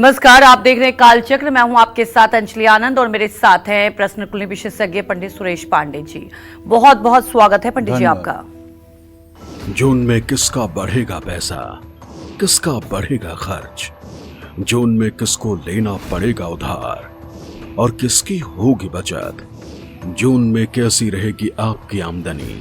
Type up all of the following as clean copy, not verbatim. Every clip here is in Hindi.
नमस्कार, आप देख रहे हैं कालचक्र। मैं हूं आपके साथ अंजलि आनंद और मेरे साथ हैं प्रश्न कुंडली विशेषज्ञ पंडित सुरेश पांडे जी। बहुत बहुत स्वागत है पंडित जी आपका। जून में किसका बढ़ेगा पैसा, किसका बढ़ेगा खर्च, जून में किसको लेना पड़ेगा उधार और किसकी होगी बचत, जून में कैसी रहेगी आपकी आमदनी।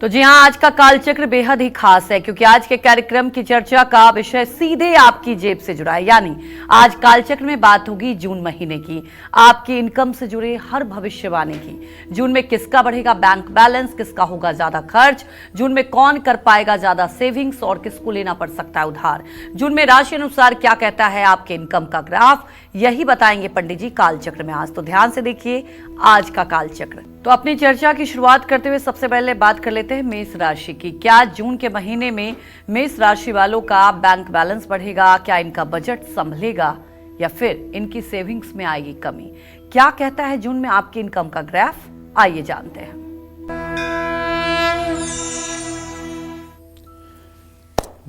तो जी हां, आज का कालचक्र बेहद ही खास है क्योंकि आज के कार्यक्रम की चर्चा का विषय सीधे आपकी जेब से जुड़ा है। यानी आज कालचक्र में बात होगी जून महीने की, आपकी इनकम से जुड़े हर भविष्यवाणी की। जून में किसका बढ़ेगा बैंक बैलेंस, किसका होगा ज्यादा खर्च, जून में कौन कर पाएगा ज्यादा सेविंग्स और किसको लेना पड़ सकता है उधार, जून में राशि अनुसार क्या कहता है आपके इनकम का ग्राफ, यही बताएंगे पंडित जी कालचक्र में आज। तो ध्यान से देखिए आज का कालचक्र। तो अपनी चर्चा की शुरुआत करते हुए सबसे पहले बात कर लेते हैं मेष राशि की। क्या जून के महीने में मेष राशि वालों का बैंक बैलेंस बढ़ेगा, क्या इनका बजट संभलेगा या फिर इनकी सेविंग्स में आएगी कमी? क्या कहता है जून में आपकी इनकम का ग्राफ, आइए जानते हैं।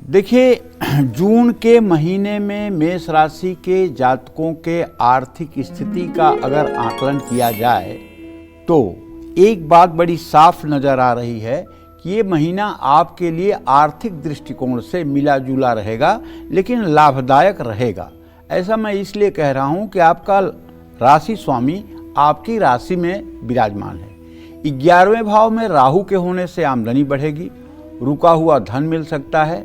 देखिए, जून के महीने में मेष राशि के जातकों के आर्थिक स्थिति का अगर आकलन किया जाए तो एक बात बड़ी साफ नजर आ रही है कि ये महीना आपके लिए आर्थिक दृष्टिकोण से मिला जुला रहेगा, लेकिन लाभदायक रहेगा। ऐसा मैं इसलिए कह रहा हूँ कि आपका राशि स्वामी आपकी राशि में विराजमान है। 11वें भाव में राहु के होने से आमदनी बढ़ेगी, रुका हुआ धन मिल सकता है,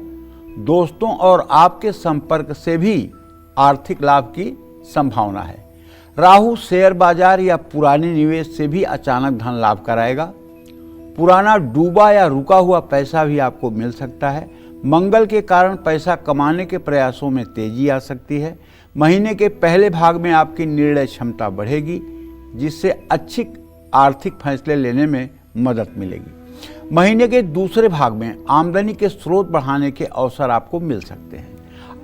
दोस्तों और आपके संपर्क से भी आर्थिक लाभ की संभावना है। राहु शेयर बाजार या पुराने निवेश से भी अचानक धन लाभ कराएगा। पुराना डूबा या रुका हुआ पैसा भी आपको मिल सकता है। मंगल के कारण पैसा कमाने के प्रयासों में तेजी आ सकती है। महीने के पहले भाग में आपकी निर्णय क्षमता बढ़ेगी, जिससे अच्छी आर्थिक फैसले लेने में मदद मिलेगी। महीने के दूसरे भाग में आमदनी के स्रोत बढ़ाने के अवसर आपको मिल सकते हैं।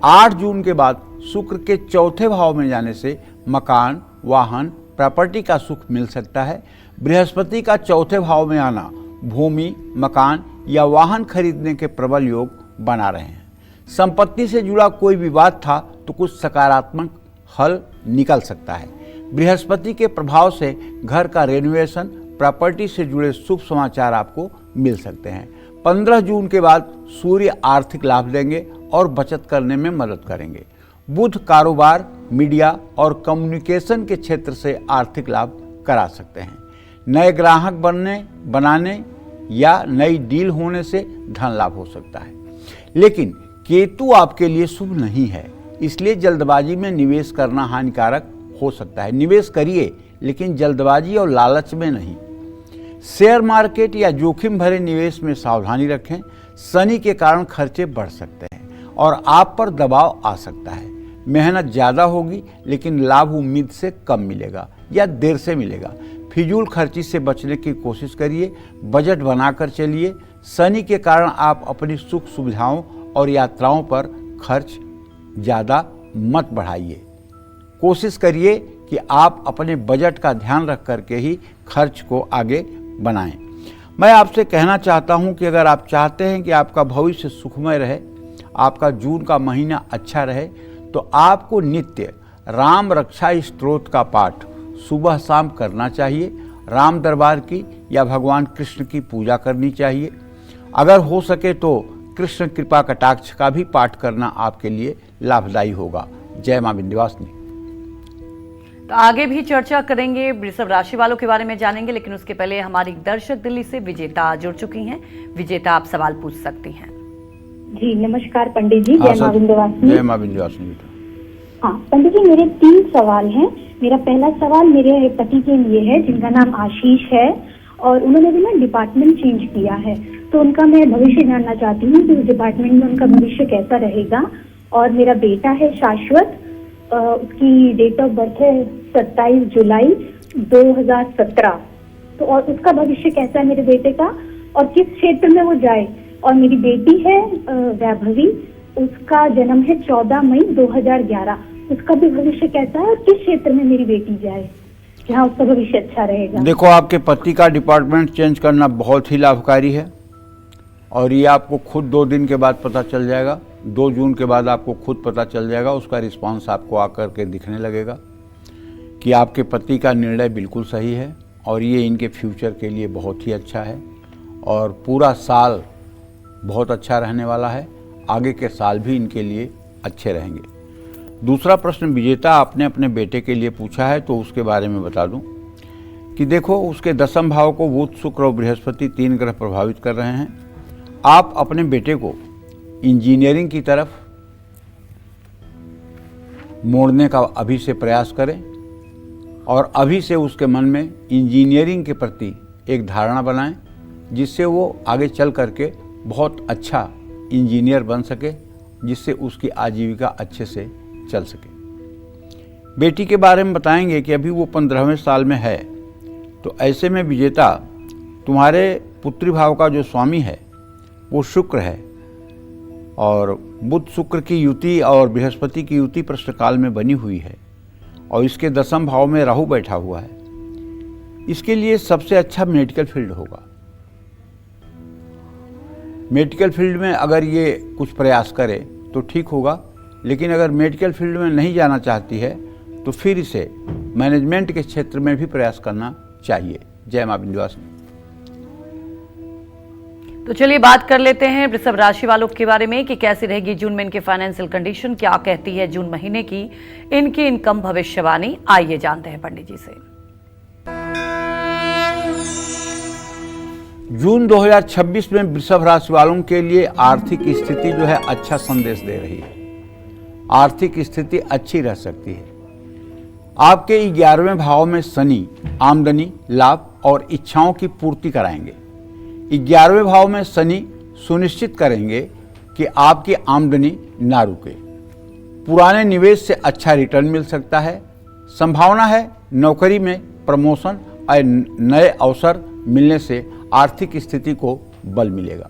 8 जून के बाद शुक्र के चौथे भाव में जाने से मकान, वाहन, प्रॉपर्टी का सुख मिल सकता है। बृहस्पति का चौथे भाव में आना भूमि, मकान या वाहन खरीदने के प्रबल योग बना रहे हैं। संपत्ति से जुड़ा कोई विवाद था तो कुछ सकारात्मक हल निकल सकता है। बृहस्पति के प्रभाव से घर का रेनोवेशन, प्रॉपर्टी से जुड़े शुभ समाचार आपको मिल सकते हैं। 15 जून के बाद सूर्य आर्थिक लाभ देंगे और बचत करने में मदद करेंगे। बुध कारोबार, मीडिया और कम्युनिकेशन के क्षेत्र से आर्थिक लाभ करा सकते हैं। नए ग्राहक बनाने या नई डील होने से धन लाभ हो सकता है। लेकिन केतु आपके लिए शुभ नहीं है, इसलिए जल्दबाजी में निवेश करना हानिकारक हो सकता है। निवेश करिए लेकिन जल्दबाजी और लालच में नहीं। शेयर मार्केट या जोखिम भरे निवेश में सावधानी रखें। शनि के कारण खर्चे बढ़ सकते हैं और आप पर दबाव आ सकता है। मेहनत ज़्यादा होगी लेकिन लाभ उम्मीद से कम मिलेगा या देर से मिलेगा। फिजूल खर्ची से बचने की कोशिश करिए, बजट बनाकर चलिए। शनि के कारण आप अपनी सुख सुविधाओं और यात्राओं पर खर्च ज़्यादा मत बढ़ाइए। कोशिश करिए कि आप अपने बजट का ध्यान रख करके ही खर्च को आगे बनाएं। मैं आपसे कहना चाहता हूं कि अगर आप चाहते हैं कि आपका भविष्य सुखमय रहे, आपका जून का महीना अच्छा रहे, तो आपको नित्य राम रक्षा स्तोत्र का पाठ सुबह शाम करना चाहिए। राम दरबार की या भगवान कृष्ण की पूजा करनी चाहिए। अगर हो सके तो कृष्ण कृपा कटाक्ष का भी पाठ करना आपके लिए लाभदायी होगा। जय मां विंध्यवासिनी। तो आगे भी चर्चा करेंगे, वृषभ राशि वालों के बारे में जानेंगे, लेकिन उसके पहले हमारी दर्शक दिल्ली से विजेता जुड़ चुकी हैं। विजेता, आप सवाल पूछ सकती हैं। जी नमस्कार पंडित जी। जय मां विंध्यवासिनी। जय मां विंध्यवासिनी। हाँ पंडित जी, मेरे 3 सवाल हैं। मेरा पहला सवाल मेरे पति के लिए है, जिनका नाम आशीष है और उन्होंने भी ना डिपार्टमेंट चेंज किया है, तो उनका मैं भविष्य जानना चाहती हूँ कि उस डिपार्टमेंट में उनका भविष्य कैसा रहेगा। और मेरा बेटा है शाश्वत, उसकी डेट ऑफ बर्थ है 27 जुलाई 2017, तो और उसका भविष्य कैसा है मेरे बेटे का और किस क्षेत्र में वो जाए। और मेरी बेटी है वैभवी, उसका जन्म है 14 मई 2011, उसका भी भविष्य कैसा है और किस क्षेत्र में मेरी बेटी जाए जहाँ उसका भविष्य अच्छा रहेगा। देखो, आपके पति का डिपार्टमेंट चेंज करना बहुत ही लाभकारी है और ये आपको खुद 2 दिन के बाद पता चल जाएगा। 2 जून के बाद आपको खुद पता चल जाएगा, उसका रिस्पांस आपको आकर के दिखने लगेगा कि आपके पति का निर्णय बिल्कुल सही है और ये इनके फ्यूचर के लिए बहुत ही अच्छा है और पूरा साल बहुत अच्छा रहने वाला है। आगे के साल भी इनके लिए अच्छे रहेंगे। दूसरा प्रश्न विजेता आपने अपने बेटे के लिए पूछा है, तो उसके बारे में बता दूं कि देखो, उसके 10वें भाव को बुध, शुक्र और बृहस्पति 3 ग्रह प्रभावित कर रहे हैं। आप अपने बेटे को इंजीनियरिंग की तरफ मोड़ने का अभी से प्रयास करें और अभी से उसके मन में इंजीनियरिंग के प्रति एक धारणा बनाएं, जिससे वो आगे चल करके बहुत अच्छा इंजीनियर बन सके, जिससे उसकी आजीविका अच्छे से चल सके। बेटी के बारे में बताएंगे कि अभी वो 15वें साल में है, तो ऐसे में विजेता, तुम्हारे पुत्री भाव का जो स्वामी है वो शुक्र है और बुध शुक्र की युति और बृहस्पति की युति प्रश्नकाल में बनी हुई है और इसके 10वें भाव में राहु बैठा हुआ है। इसके लिए सबसे अच्छा मेडिकल फील्ड होगा। मेडिकल फील्ड में अगर ये कुछ प्रयास करे तो ठीक होगा, लेकिन अगर मेडिकल फील्ड में नहीं जाना चाहती है तो फिर इसे मैनेजमेंट के क्षेत्र में भी प्रयास करना चाहिए। जय मां विंध्यवासिनी। तो चलिए बात कर लेते हैं वृषभ राशि वालों के बारे में कि कैसी रहेगी जून में इनकी फाइनेंशियल कंडीशन, क्या कहती है जून महीने की इनकी इनकम भविष्यवाणी। आइए जानते हैं पंडित जी से। जून 2026 में वृषभ राशि वालों के लिए आर्थिक स्थिति जो है अच्छा संदेश दे रही है। आर्थिक स्थिति अच्छी रह सकती है। आपके 11वें भाव में शनि आमदनी, लाभ और इच्छाओं की पूर्ति कराएंगे। 11वें भाव में शनि सुनिश्चित करेंगे कि आपकी आमदनी ना रुके। पुराने निवेश से अच्छा रिटर्न मिल सकता है। संभावना है नौकरी में प्रमोशन और नए अवसर मिलने से आर्थिक स्थिति को बल मिलेगा।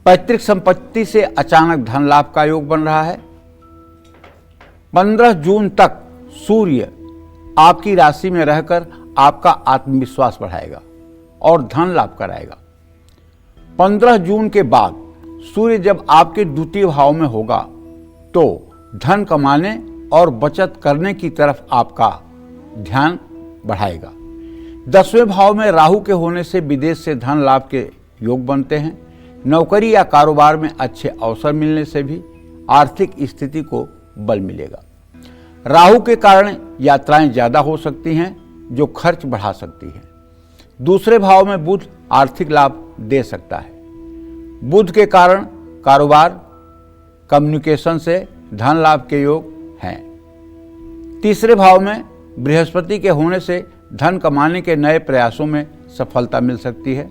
पैतृक संपत्ति से अचानक धन लाभ का योग बन रहा है। 15 जून तक सूर्य आपकी राशि में रहकर आपका आत्मविश्वास बढ़ाएगा और धन लाभ कराएगा। 15 जून के बाद सूर्य जब आपके द्वितीय भाव में होगा तो धन कमाने और बचत करने की तरफ आपका ध्यान बढ़ाएगा। 10वें भाव में राहु के होने से विदेश से धन लाभ के योग बनते हैं। नौकरी या कारोबार में अच्छे अवसर मिलने से भी आर्थिक स्थिति को बल मिलेगा। राहु के कारण यात्राएं ज्यादा हो सकती हैं जो खर्च बढ़ा सकती हैं। दूसरे भाव में बुध आर्थिक लाभ दे सकता है। बुध के कारण कारोबार, कम्युनिकेशन से धन लाभ के योग हैं। तीसरे भाव में बृहस्पति के होने से धन कमाने के नए प्रयासों में सफलता मिल सकती है।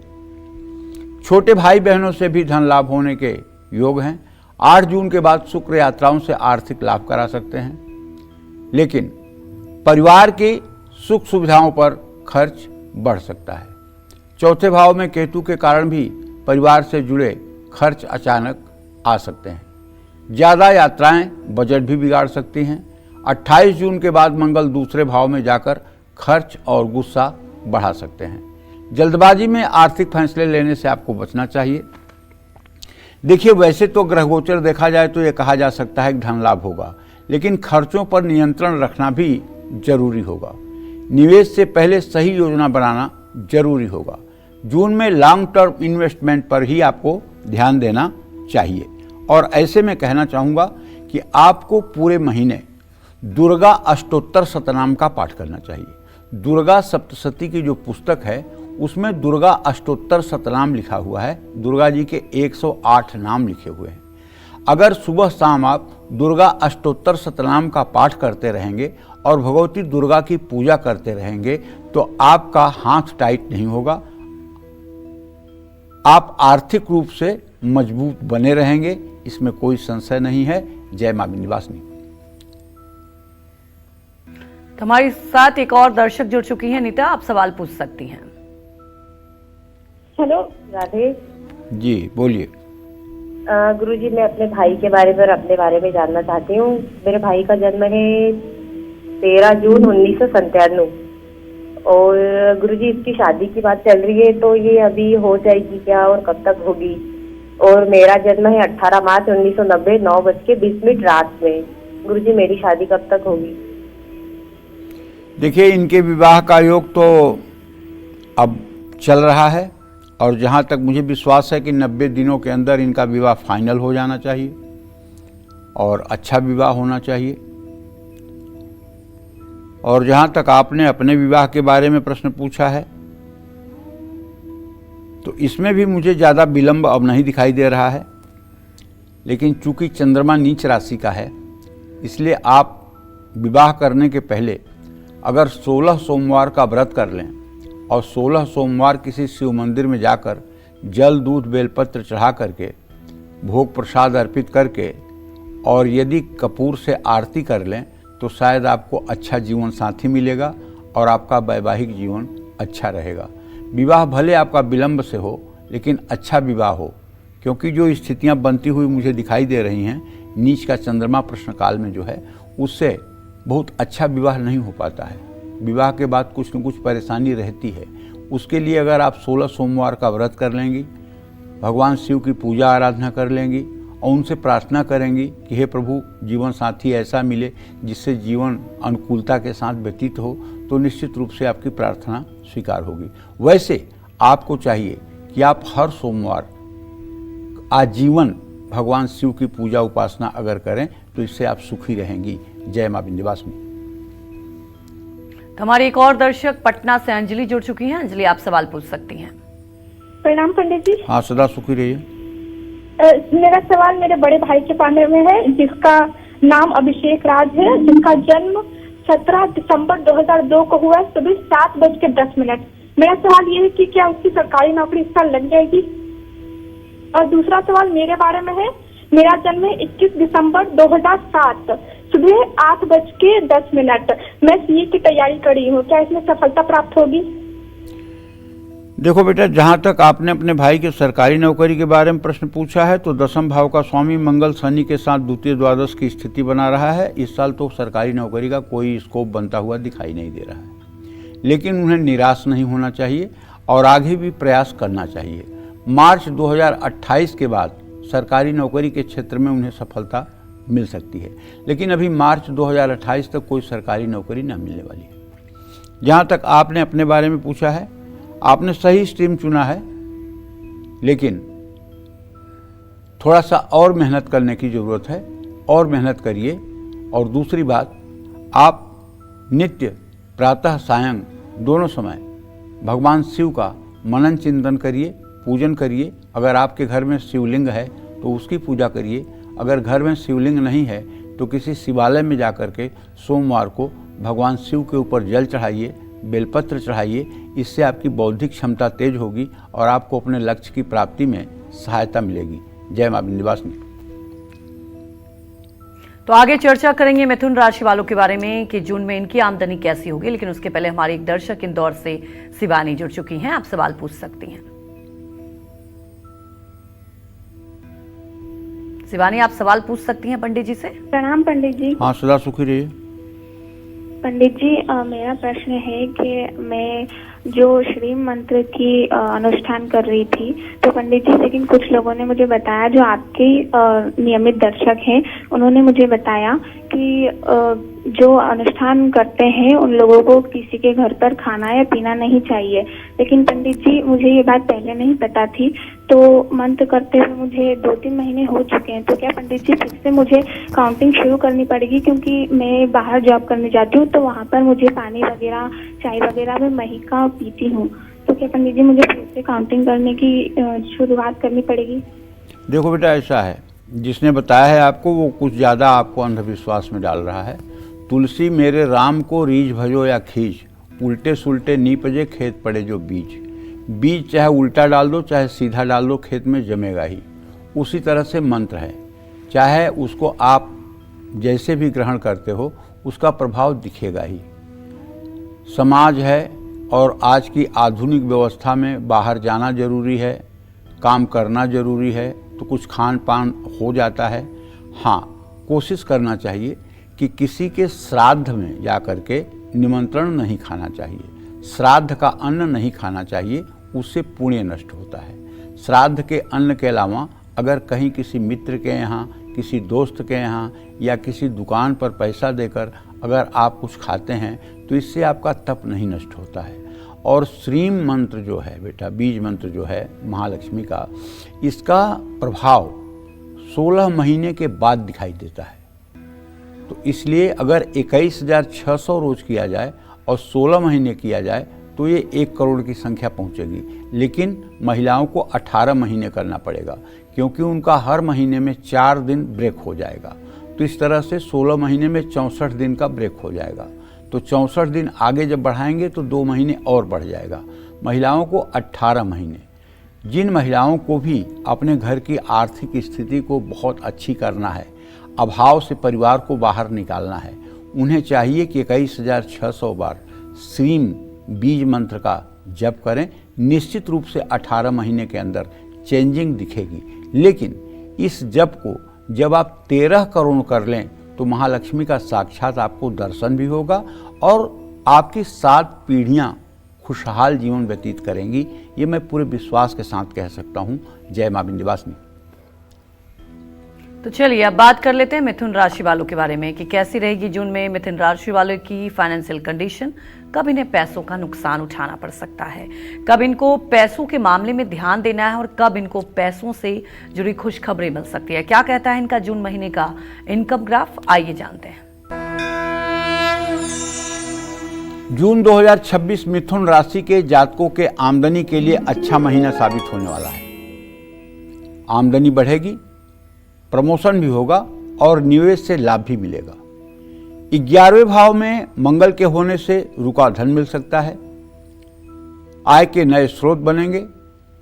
छोटे भाई बहनों से भी धन लाभ होने के योग हैं। 8 जून के बाद शुक्र यात्राओं से आर्थिक लाभ करा सकते हैं, लेकिन परिवार की सुख सुविधाओं पर खर्च बढ़ सकता है। चौथे भाव में केतु के कारण भी परिवार से जुड़े खर्च अचानक आ सकते हैं। ज़्यादा यात्राएं बजट भी बिगाड़ सकती हैं। 28 जून के बाद मंगल दूसरे भाव में जाकर खर्च और गुस्सा बढ़ा सकते हैं। जल्दबाजी में आर्थिक फैसले लेने से आपको बचना चाहिए। देखिए, वैसे तो ग्रह गोचर देखा जाए तो ये कहा जा सकता है कि धन लाभ होगा, लेकिन खर्चों पर नियंत्रण रखना भी जरूरी होगा। निवेश से पहले सही योजना बनाना जरूरी होगा। जून में लॉन्ग टर्म इन्वेस्टमेंट पर ही आपको ध्यान देना चाहिए। और ऐसे में कहना चाहूँगा कि आपको पूरे महीने दुर्गा अष्टोत्तर शतनाम का पाठ करना चाहिए। दुर्गा सप्तशती की जो पुस्तक है उसमें दुर्गा अष्टोत्तर शतनाम लिखा हुआ है। दुर्गा जी के 108 नाम लिखे हुए हैं। अगर सुबह शाम आप दुर्गा अष्टोत्तर शतनाम का पाठ करते रहेंगे और भगवती दुर्गा की पूजा करते रहेंगे तो आपका हाथ टाइट नहीं होगा। आप आर्थिक रूप से मजबूत बने रहेंगे, इसमें कोई संशय नहीं है। जय मां विंध्यवासिनी। हमारे साथ एक और दर्शक जुड़ चुकी हैं। नीता, आप सवाल पूछ सकती हैं। हेलो राधे जी, बोलिए। गुरुजी, मैं अपने भाई के बारे में और अपने बारे में जानना चाहती हूँ। मेरे भाई का जन्म है 13 जून 1997 और गुरुजी इसकी शादी की बात चल रही है, तो ये अभी हो जाएगी क्या और कब तक होगी? और मेरा जन्म है 18 मार्च 1990 9:20 रात में। गुरुजी मेरी शादी कब तक होगी? देखिए, इनके विवाह का योग तो अब चल रहा है और जहाँ तक मुझे विश्वास है कि 90 दिनों के अंदर इनका विवाह फाइनल हो जाना चाहिए और अच्छा विवाह होना चाहिए। और जहाँ तक आपने अपने विवाह के बारे में प्रश्न पूछा है, तो इसमें भी मुझे ज़्यादा विलंब अब नहीं दिखाई दे रहा है, लेकिन चूंकि चंद्रमा नीच राशि का है, इसलिए आप विवाह करने के पहले अगर 16 सोमवार का व्रत कर लें और 16 सोमवार किसी शिव मंदिर में जाकर जल दूध बेलपत्र चढ़ा करके भोग प्रसाद अर्पित करके और यदि कपूर से आरती कर लें तो शायद आपको अच्छा जीवन साथी मिलेगा और आपका वैवाहिक जीवन अच्छा रहेगा। विवाह भले आपका विलंब से हो, लेकिन अच्छा विवाह हो, क्योंकि जो स्थितियां बनती हुई मुझे दिखाई दे रही हैं, नीच का चंद्रमा प्रश्न काल में जो है, उससे बहुत अच्छा विवाह नहीं हो पाता है। विवाह के बाद कुछ न कुछ परेशानी रहती है। उसके लिए अगर आप 16 सोमवार का व्रत कर लेंगी, भगवान शिव की पूजा आराधना कर लेंगी और उनसे प्रार्थना करेंगी कि हे प्रभु, जीवन साथी ऐसा मिले जिससे जीवन अनुकूलता के साथ व्यतीत हो, तो निश्चित रूप से आपकी प्रार्थना स्वीकार होगी। वैसे आपको चाहिए कि आप हर सोमवार आजीवन भगवान शिव की पूजा उपासना अगर करें तो इससे आप सुखी रहेंगी। जय मां विंध्यवासिनी। तो हमारी एक और दर्शक पटना से अंजलि जुड़ चुकी हैं। अंजलि, आप सवाल पूछ सकती हैं। प्रणाम पंडित जी। हाँ, सदा सुखी रहिए। मेरा सवाल मेरे बड़े भाई के बारे में है, जिसका नाम अभिषेक राज है, जिसका जन्म 17 दिसंबर 2002 को हुआ, सुबह 7:10। मेरा सवाल ये है कि क्या उसकी सरकारी नौकरी इस साल लग जाएगी? और दूसरा सवाल मेरे बारे में है, मेरा जन्म है 21 दिसंबर 2007, सुबह 8:10। मैं सीए की तैयारी कर रही हूँ, क्या इसमें सफलता प्राप्त होगी? देखो बेटा, जहाँ तक आपने अपने भाई के सरकारी नौकरी के बारे में प्रश्न पूछा है, तो 10वें भाव का स्वामी मंगल शनि के साथ द्वितीय द्वादश की स्थिति बना रहा है। इस साल तो सरकारी नौकरी का कोई स्कोप बनता हुआ दिखाई नहीं दे रहा है, लेकिन उन्हें निराश नहीं होना चाहिए और आगे भी प्रयास करना चाहिए। मार्च 2028 के बाद सरकारी नौकरी के क्षेत्र में उन्हें सफलता मिल सकती है, लेकिन अभी मार्च 2028 तक कोई सरकारी नौकरी न मिलने वाली है। जहाँ तक आपने अपने बारे में पूछा है, आपने सही स्ट्रीम चुना है, लेकिन थोड़ा सा और मेहनत करने की ज़रूरत है, और मेहनत करिए। और दूसरी बात, आप नित्य प्रातः सायं दोनों समय भगवान शिव का मनन चिंतन करिए, पूजन करिए। अगर आपके घर में शिवलिंग है तो उसकी पूजा करिए। अगर घर में शिवलिंग नहीं है तो किसी शिवालय में जाकर के सोमवार को भगवान शिव के ऊपर जल चढ़ाइए, बेलपत्र चढ़ाइए। इससे आपकी बौद्धिक क्षमता तेज होगी और आपको अपने लक्ष्य की प्राप्ति में सहायता मिलेगी। जय मां विंध्यवासिनी। तो आगे चर्चा करेंगे मिथुन राशि वालों के बारे में कि जून में इनकी आमदनी कैसी होगी, लेकिन उसके पहले हमारी एक दर्शक इंदौर से शिवानी जुड़ चुकी हैं। आप सवाल पूछ सकती हैं। शिवानी, आप सवाल पूछ सकती हैं पंडित जी से। प्रणाम पंडित जी। हाँ, सदा सुखी रहिए। पंडित जी, मेरा प्रश्न है कि मैं जो श्री मंत्र की अनुष्ठान कर रही थी, तो पंडित जी, लेकिन कुछ लोगों ने मुझे बताया, जो आपके नियमित दर्शक हैं, उन्होंने मुझे बताया कि जो अनुष्ठान करते हैं उन लोगों को किसी के घर पर खाना या पीना नहीं चाहिए। लेकिन पंडित जी, मुझे ये बात पहले नहीं पता थी, तो मंत्र करते हुए मुझे 2-3 महीने हो चुके हैं। तो क्या पंडित जी फिर से मुझे काउंटिंग शुरू करनी पड़ेगी? क्योंकि मैं बाहर जॉब करने जाती हूँ, तो वहाँ पर मुझे पानी वगैरह, चाय वगैरह में महिका पीती हूँ। तो क्या पंडित जी मुझे फिर से काउंटिंग करने की शुरुआत करनी पड़ेगी? देखो बेटा, ऐसा है, जिसने बताया है आपको वो कुछ ज़्यादा आपको अंधविश्वास में डाल रहा है। तुलसी मेरे राम को रीझ भजो या खींच, उल्टे सुलटे नीपजे खेत पड़े जो बीज। बीज चाहे उल्टा डाल दो चाहे सीधा डाल दो, खेत में जमेगा ही। उसी तरह से मंत्र है, चाहे उसको आप जैसे भी ग्रहण करते हो उसका प्रभाव दिखेगा ही। समाज है और आज की आधुनिक व्यवस्था में बाहर जाना जरूरी है, काम करना जरूरी है, तो कुछ खान पान हो जाता है। हाँ, कोशिश करना चाहिए कि किसी के श्राद्ध में जा कर के निमंत्रण नहीं खाना चाहिए। श्राद्ध का अन्न नहीं खाना चाहिए, उससे पुण्य नष्ट होता है। श्राद्ध के अन्न के अलावा अगर कहीं किसी मित्र के यहाँ, किसी दोस्त के यहाँ या किसी दुकान पर पैसा देकर अगर आप कुछ खाते हैं तो इससे आपका तप नहीं नष्ट होता है। और श्रीम मंत्र जो है बेटा, बीज मंत्र जो है महालक्ष्मी का, इसका प्रभाव 16 महीने के बाद दिखाई देता है। तो इसलिए अगर 21,600 रोज किया जाए और 16 महीने किया जाए तो ये 1 करोड़ की संख्या पहुंचेगी। लेकिन महिलाओं को 18 महीने करना पड़ेगा, क्योंकि उनका हर महीने में 4 दिन ब्रेक हो जाएगा। तो इस तरह से 16 महीने में 64 दिन का ब्रेक हो जाएगा। तो 64 दिन आगे जब बढ़ाएंगे तो 2 महीने और बढ़ जाएगा। महिलाओं को 18 महीने। जिन महिलाओं को भी अपने घर की आर्थिक स्थिति को बहुत अच्छी करना है, अभाव से परिवार को बाहर निकालना है, उन्हें चाहिए कि 21,600 बार श्रीम बीज मंत्र का जप करें। निश्चित रूप से 18 महीने के अंदर चेंजिंग दिखेगी। लेकिन इस जप को जब आप 13 करोड़ कर लें तो महालक्ष्मी का साक्षात आपको दर्शन भी होगा और आपकी 7 पीढ़ियां खुशहाल जीवन व्यतीत करेंगी। ये मैं पूरे विश्वास के साथ कह सकता हूँ। जय मां विंध्यवासिनी। तो चलिए अब बात कर लेते हैं मिथुन राशि वालों के बारे में कि कैसी रहेगी जून में मिथुन राशि वालों की फाइनेंशियल कंडीशन। कब इन्हें पैसों का नुकसान उठाना पड़ सकता है, कब इनको पैसों के मामले में ध्यान देना है और कब इनको पैसों से जुड़ी खुशखबरी मिल सकती है। क्या कहता है इनका जून महीने का इनकम ग्राफ, आइए जानते हैं। जून 2026 मिथुन राशि के जातकों के आमदनी के लिए अच्छा महीना साबित होने वाला है। आमदनी बढ़ेगी, प्रमोशन भी होगा और निवेश से लाभ भी मिलेगा। 11वें भाव में मंगल के होने से रुका धन मिल सकता है। आय के नए स्रोत बनेंगे,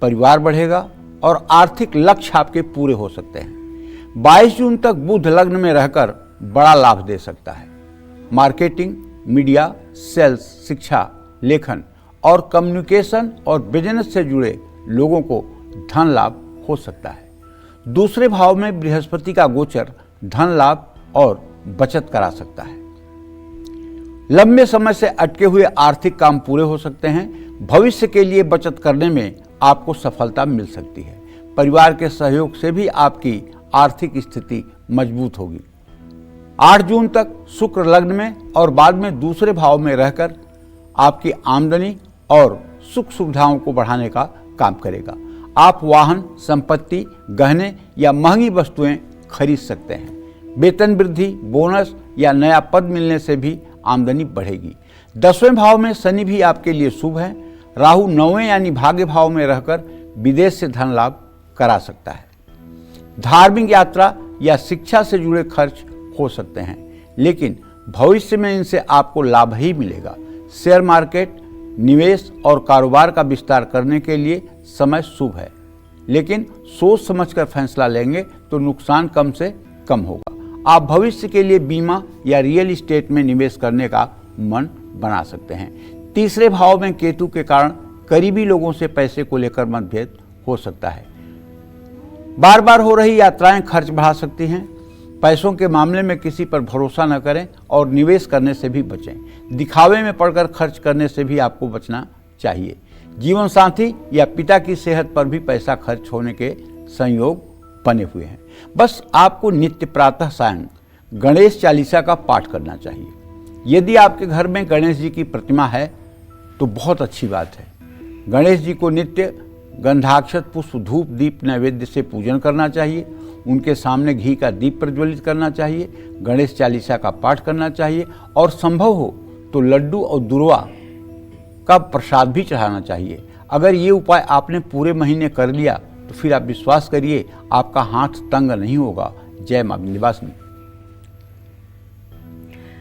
परिवार बढ़ेगा और आर्थिक लक्ष्य आपके पूरे हो सकते हैं। 22 जून तक बुध लग्न में रहकर बड़ा लाभ दे सकता है। मार्केटिंग, मीडिया, सेल्स, शिक्षा, लेखन और कम्युनिकेशन और बिजनेस से जुड़े लोगों को धन लाभ हो सकता है। दूसरे भाव में बृहस्पति का गोचर धन लाभ और बचत करा सकता है। लंबे समय से अटके हुए आर्थिक काम पूरे हो सकते हैं। भविष्य के लिए बचत करने में आपको सफलता मिल सकती है। परिवार के सहयोग से भी आपकी आर्थिक स्थिति मजबूत होगी। 8 जून तक शुक्र लग्न में और बाद में दूसरे भाव में रहकर आपकी आमदनी और सुख सुविधाओं को बढ़ाने का काम करेगा। आप वाहन, संपत्ति, गहने या महंगी वस्तुएं खरीद सकते हैं। वेतन वृद्धि, बोनस या नया पद मिलने से भी आमदनी बढ़ेगी। 10वें भाव में शनि भी आपके लिए शुभ है। राहु 9वें यानी भाग्य भाव में रहकर विदेश से धन लाभ करा सकता है। धार्मिक यात्रा या शिक्षा से जुड़े खर्च हो सकते हैं, लेकिन भविष्य में इनसे आपको लाभ ही मिलेगा। शेयर मार्केट, निवेश और कारोबार का विस्तार करने के लिए समय शुभ है, लेकिन सोच समझकर फैसला लेंगे तो नुकसान कम से कम होगा। आप भविष्य के लिए बीमा या रियल एस्टेट में निवेश करने का मन बना सकते हैं। तीसरे भाव में केतु के कारण करीबी लोगों से पैसे को लेकर मतभेद हो सकता है। बार बार हो रही यात्राएं खर्च बढ़ा सकती हैं। पैसों के मामले में किसी पर भरोसा न करें और निवेश करने से भी बचें। दिखावे में पड़कर खर्च करने से भी आपको बचना चाहिए। जीवन साथी या पिता की सेहत पर भी पैसा खर्च होने के संयोग बने हुए हैं। बस आपको नित्य प्रातः सायं गणेश चालीसा का पाठ करना चाहिए। यदि आपके घर में गणेश जी की प्रतिमा है तो बहुत अच्छी बात है। गणेश जी को नित्य गंधाक्षत, पुष्प, धूप, दीप नैवेद्य से पूजन करना चाहिए। उनके सामने घी का दीप प्रज्वलित करना चाहिए। गणेश चालीसा का पाठ करना चाहिए और संभव हो तो लड्डू और दुर्वा का प्रसाद भी चढ़ाना चाहिए। अगर ये उपाय आपने पूरे महीने कर लिया तो फिर आप विश्वास करिए आपका हाथ तंग नहीं होगा। जय मां विंध्यवासिनी।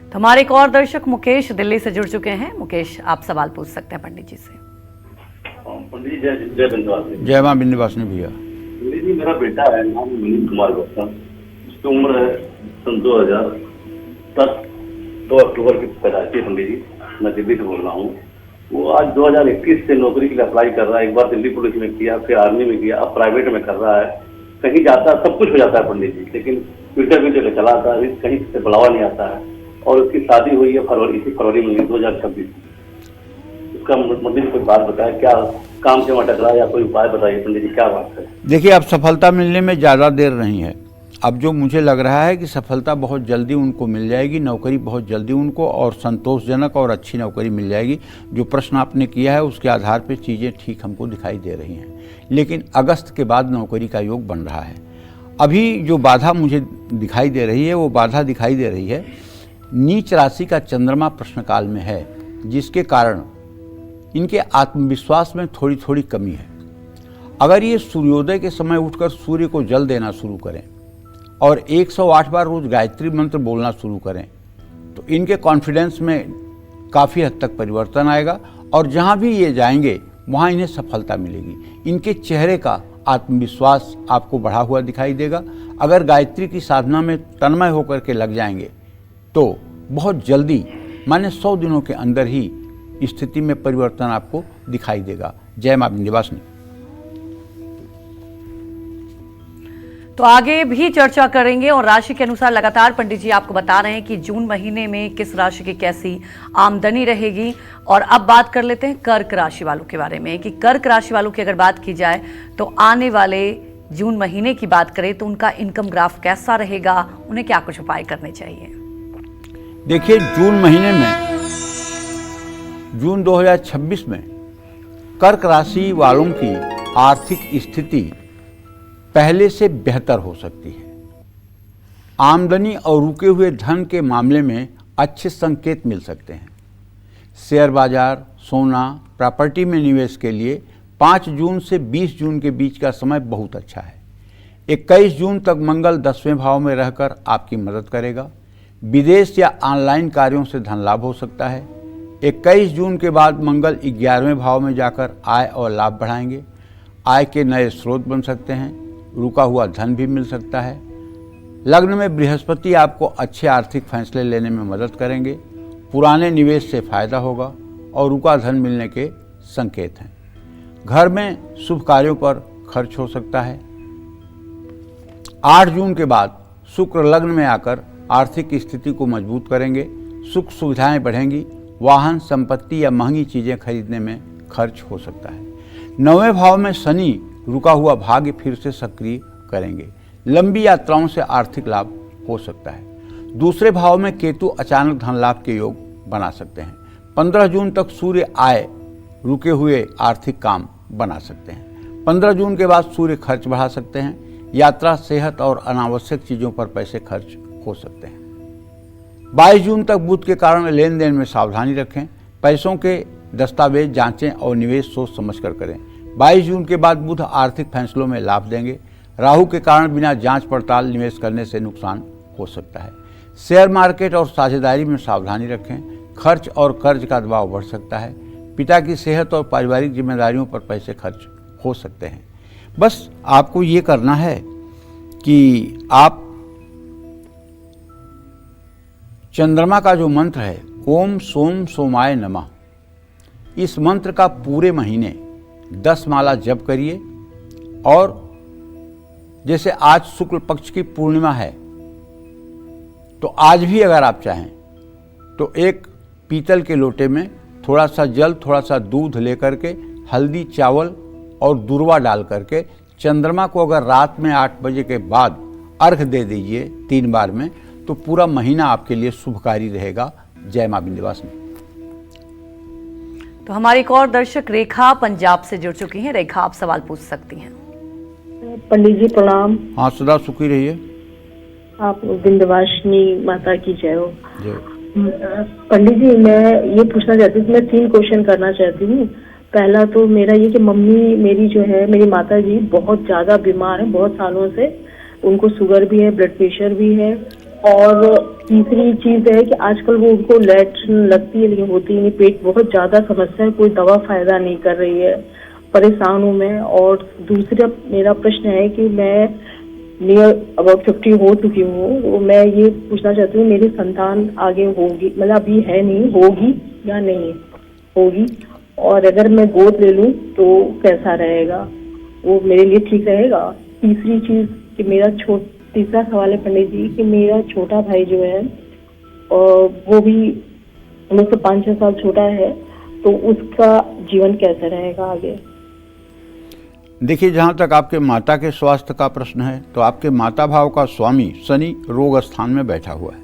तो हमारे एक और दर्शक मुकेश दिल्ली से जुड़ चुके हैं। मुकेश, आप सवाल पूछ सकते हैं पंडित जी से। पंडित जी जय विंध्यवासिनी। जय मां विंध्यवासिनी भैया। पंडित जी, मेरा बेटा है, नाम विनीत कुमार गुप्ता। उसकी उम्र है सन 2010, 2 अक्टूबर की पैदाइश है। पंडित जी, मैं दिल्ली से बोल रहा हूँ। वो आज 2021 से नौकरी के लिए अप्लाई कर रहा है। एक बार दिल्ली पुलिस में किया, फिर आर्मी में किया, अब प्राइवेट में कर रहा है। कहीं जाता है सब कुछ हो जाता है पंडित जी, लेकिन ट्विटर चला आता है, कहीं से बढ़ावा नहीं आता है। और उसकी शादी हुई है फरवरी में 2026। इसका मतलब कोई बात बताए, क्या काम से अटक रहा है या कोई उपाय बताइए पंडित जी, क्या बात है? देखिए, अब सफलता मिलने में ज़्यादा देर नहीं है। अब जो मुझे लग रहा है कि सफलता बहुत जल्दी उनको मिल जाएगी, नौकरी बहुत जल्दी उनको और संतोषजनक और अच्छी नौकरी मिल जाएगी। जो प्रश्न आपने किया है उसके आधार पर चीज़ें ठीक हमको दिखाई दे रही हैं, लेकिन अगस्त के बाद नौकरी का योग बन रहा है। अभी जो बाधा मुझे दिखाई दे रही है वो बाधा दिखाई दे रही है नीच राशि का चंद्रमा प्रश्नकाल में है, जिसके कारण इनके आत्मविश्वास में थोड़ी थोड़ी कमी है। अगर ये सूर्योदय के समय उठकर सूर्य को जल देना शुरू करें और 108 बार रोज गायत्री मंत्र बोलना शुरू करें तो इनके कॉन्फिडेंस में काफ़ी हद तक परिवर्तन आएगा और जहाँ भी ये जाएंगे वहाँ इन्हें सफलता मिलेगी। इनके चेहरे का आत्मविश्वास आपको बढ़ा हुआ दिखाई देगा। अगर गायत्री की साधना में तन्मय होकर के लग जाएंगे तो बहुत जल्दी, माने 100 दिनों के अंदर ही स्थिति में परिवर्तन आपको दिखाई देगा। जय मां विंध्यवासिनी। तो आगे भी चर्चा करेंगे और राशि के अनुसार लगातार पंडित जी आपको बता रहे हैं कि जून महीने में किस राशि की कैसी आमदनी रहेगी। और अब बात कर लेते हैं कर्क राशि वालों के बारे में कि कर्क राशि वालों की अगर बात की जाए तो आने वाले जून महीने की बात करें तो उनका इनकम ग्राफ कैसा रहेगा, उन्हें क्या कुछ उपाय करने चाहिए? देखिए, जून महीने में, जून 2026 में कर्क राशि वालों की आर्थिक स्थिति पहले से बेहतर हो सकती है। आमदनी और रुके हुए धन के मामले में अच्छे संकेत मिल सकते हैं। शेयर बाजार, सोना, प्रॉपर्टी में निवेश के लिए 5 जून से 20 जून के बीच का समय बहुत अच्छा है। 21 जून तक मंगल 10वें भाव में रहकर आपकी मदद करेगा। विदेश या ऑनलाइन कार्यों से धन लाभ हो सकता है। 21 जून के बाद मंगल 11वें भाव में जाकर आय और लाभ बढ़ाएंगे। आय के नए स्रोत बन सकते हैं। रुका हुआ धन भी मिल सकता है। लग्न में बृहस्पति आपको अच्छे आर्थिक फैसले लेने में मदद करेंगे। पुराने निवेश से फायदा होगा और रुका धन मिलने के संकेत हैं। घर में शुभ कार्यों पर खर्च हो सकता है। 8 जून के बाद शुक्र लग्न में आकर आर्थिक स्थिति को मजबूत करेंगे। सुख सुविधाएं बढ़ेंगी। वाहन, संपत्ति या महंगी चीजें खरीदने में खर्च हो सकता है। 9वें भाव में शनि रुका हुआ भाग्य फिर से सक्रिय करेंगे। लंबी यात्राओं से आर्थिक लाभ हो सकता है। दूसरे भाव में केतु अचानक धन लाभ के योग बना सकते हैं। 15 जून तक सूर्य आय रुके हुए आर्थिक काम बना सकते हैं। 15 जून के बाद सूर्य खर्च बढ़ा सकते हैं। यात्रा, सेहत और अनावश्यक चीजों पर पैसे खर्च हो सकते हैं। 22 जून तक बुध के कारण लेन देन में सावधानी रखें। पैसों के दस्तावेज जांचें और निवेश सोच समझ कर करें। 22 जून के बाद बुध आर्थिक फैसलों में लाभ देंगे। राहु के कारण बिना जांच पड़ताल निवेश करने से नुकसान हो सकता है। शेयर मार्केट और साझेदारी में सावधानी रखें। खर्च और कर्ज का दबाव बढ़ सकता है। पिता की सेहत और पारिवारिक जिम्मेदारियों पर पैसे खर्च हो सकते हैं। बस आपको ये करना है कि आप चंद्रमा का जो मंत्र है ओम सोम सोमाय नमः, इस मंत्र का पूरे महीने 10 माला जप करिए। और जैसे आज शुक्ल पक्ष की पूर्णिमा है तो आज भी अगर आप चाहें तो एक पीतल के लोटे में थोड़ा सा जल, थोड़ा सा दूध लेकर के हल्दी, चावल और दूर्वा डाल करके चंद्रमा को अगर रात में 8 बजे के बाद अर्घ दे दीजिए 3 बार में, तो पूरा महीना आपके लिए शुभकारी रहेगा। जय मां विंध्यवासिनी। तो हमारी एक और दर्शक रेखा पंजाब से जुड़ चुकी हैं। रेखा, आप सवाल पूछ सकती हैं। पंडित जी प्रणाम। हाँ, सदा सुखी रहिए। आप विंध्यवासिनी माता की जय हो। जय। पंडित जी, मैं ये पूछना चाहती हूँ, मैं 3 क्वेश्चन करना चाहती हूँ। पहला तो मेरा ये कि मम्मी मेरी जो है, मेरी माता जी बहुत ज्यादा बीमार है, बहुत सालों से। उनको शुगर भी है, ब्लड प्रेशर भी है। और तीसरी चीज है कि आजकल वो उनको लैट्रिन लगती है लेकिन होती नहीं। पेट बहुत ज्यादा समस्या है, कोई दवा फायदा नहीं कर रही है, परेशान हूँ मैं। और दूसरा मेरा प्रश्न है कि मैं नियर अबाउट 50 हो चुकी हूँ, तो मैं ये पूछना चाहती हूँ मेरी संतान आगे होगी, मतलब अभी है नहीं, होगी या नहीं होगी, और अगर मैं गोद ले लूँ तो कैसा रहेगा, वो मेरे लिए ठीक रहेगा। तीसरी चीज कि मेरा तीसरा सवाल है पंडित जी कि मेरा छोटा भाई जो है वो भी मुझसे 5-6 साल छोटा है, तो उसका जीवन कैसा रहेगा आगे? देखिए, जहाँ तक आपके माता के स्वास्थ्य का प्रश्न है तो आपके माता भाव का स्वामी शनि रोग स्थान में बैठा हुआ है।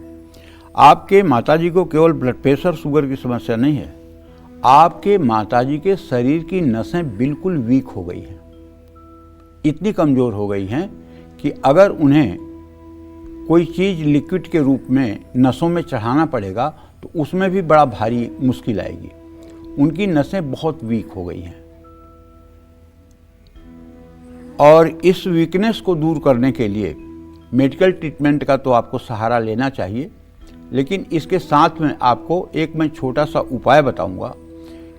आपके माताजी को केवल ब्लड प्रेशर शुगर की समस्या नहीं है, आपके माताजी के शरीर की नसें बिल्कुल वीक हो गई हैं, इतनी कमज़ोर हो गई हैं कि अगर उन्हें कोई चीज़ लिक्विड के रूप में नसों में चढ़ाना पड़ेगा तो उसमें भी बड़ा भारी मुश्किल आएगी। उनकी नसें बहुत वीक हो गई हैं और इस वीकनेस को दूर करने के लिए मेडिकल ट्रीटमेंट का तो आपको सहारा लेना चाहिए, लेकिन इसके साथ में आपको एक मैं छोटा सा उपाय बताऊंगा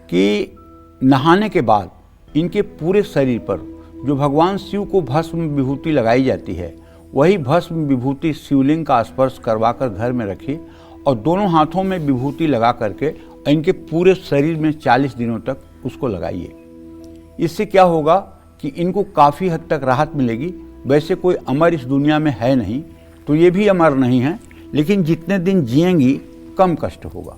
कि नहाने के बाद इनके पूरे शरीर पर जो भगवान शिव को भस्म विभूति लगाई जाती है, वही भस्म विभूति शिवलिंग का स्पर्श करवा कर घर में रखिए और दोनों हाथों में विभूति लगा करके इनके पूरे शरीर में 40 दिनों तक उसको लगाइए। इससे क्या होगा कि इनको काफ़ी हद तक राहत मिलेगी। वैसे कोई अमर इस दुनिया में है नहीं, तो ये भी अमर नहीं है, लेकिन जितने दिन जिएंगी कम कष्ट होगा।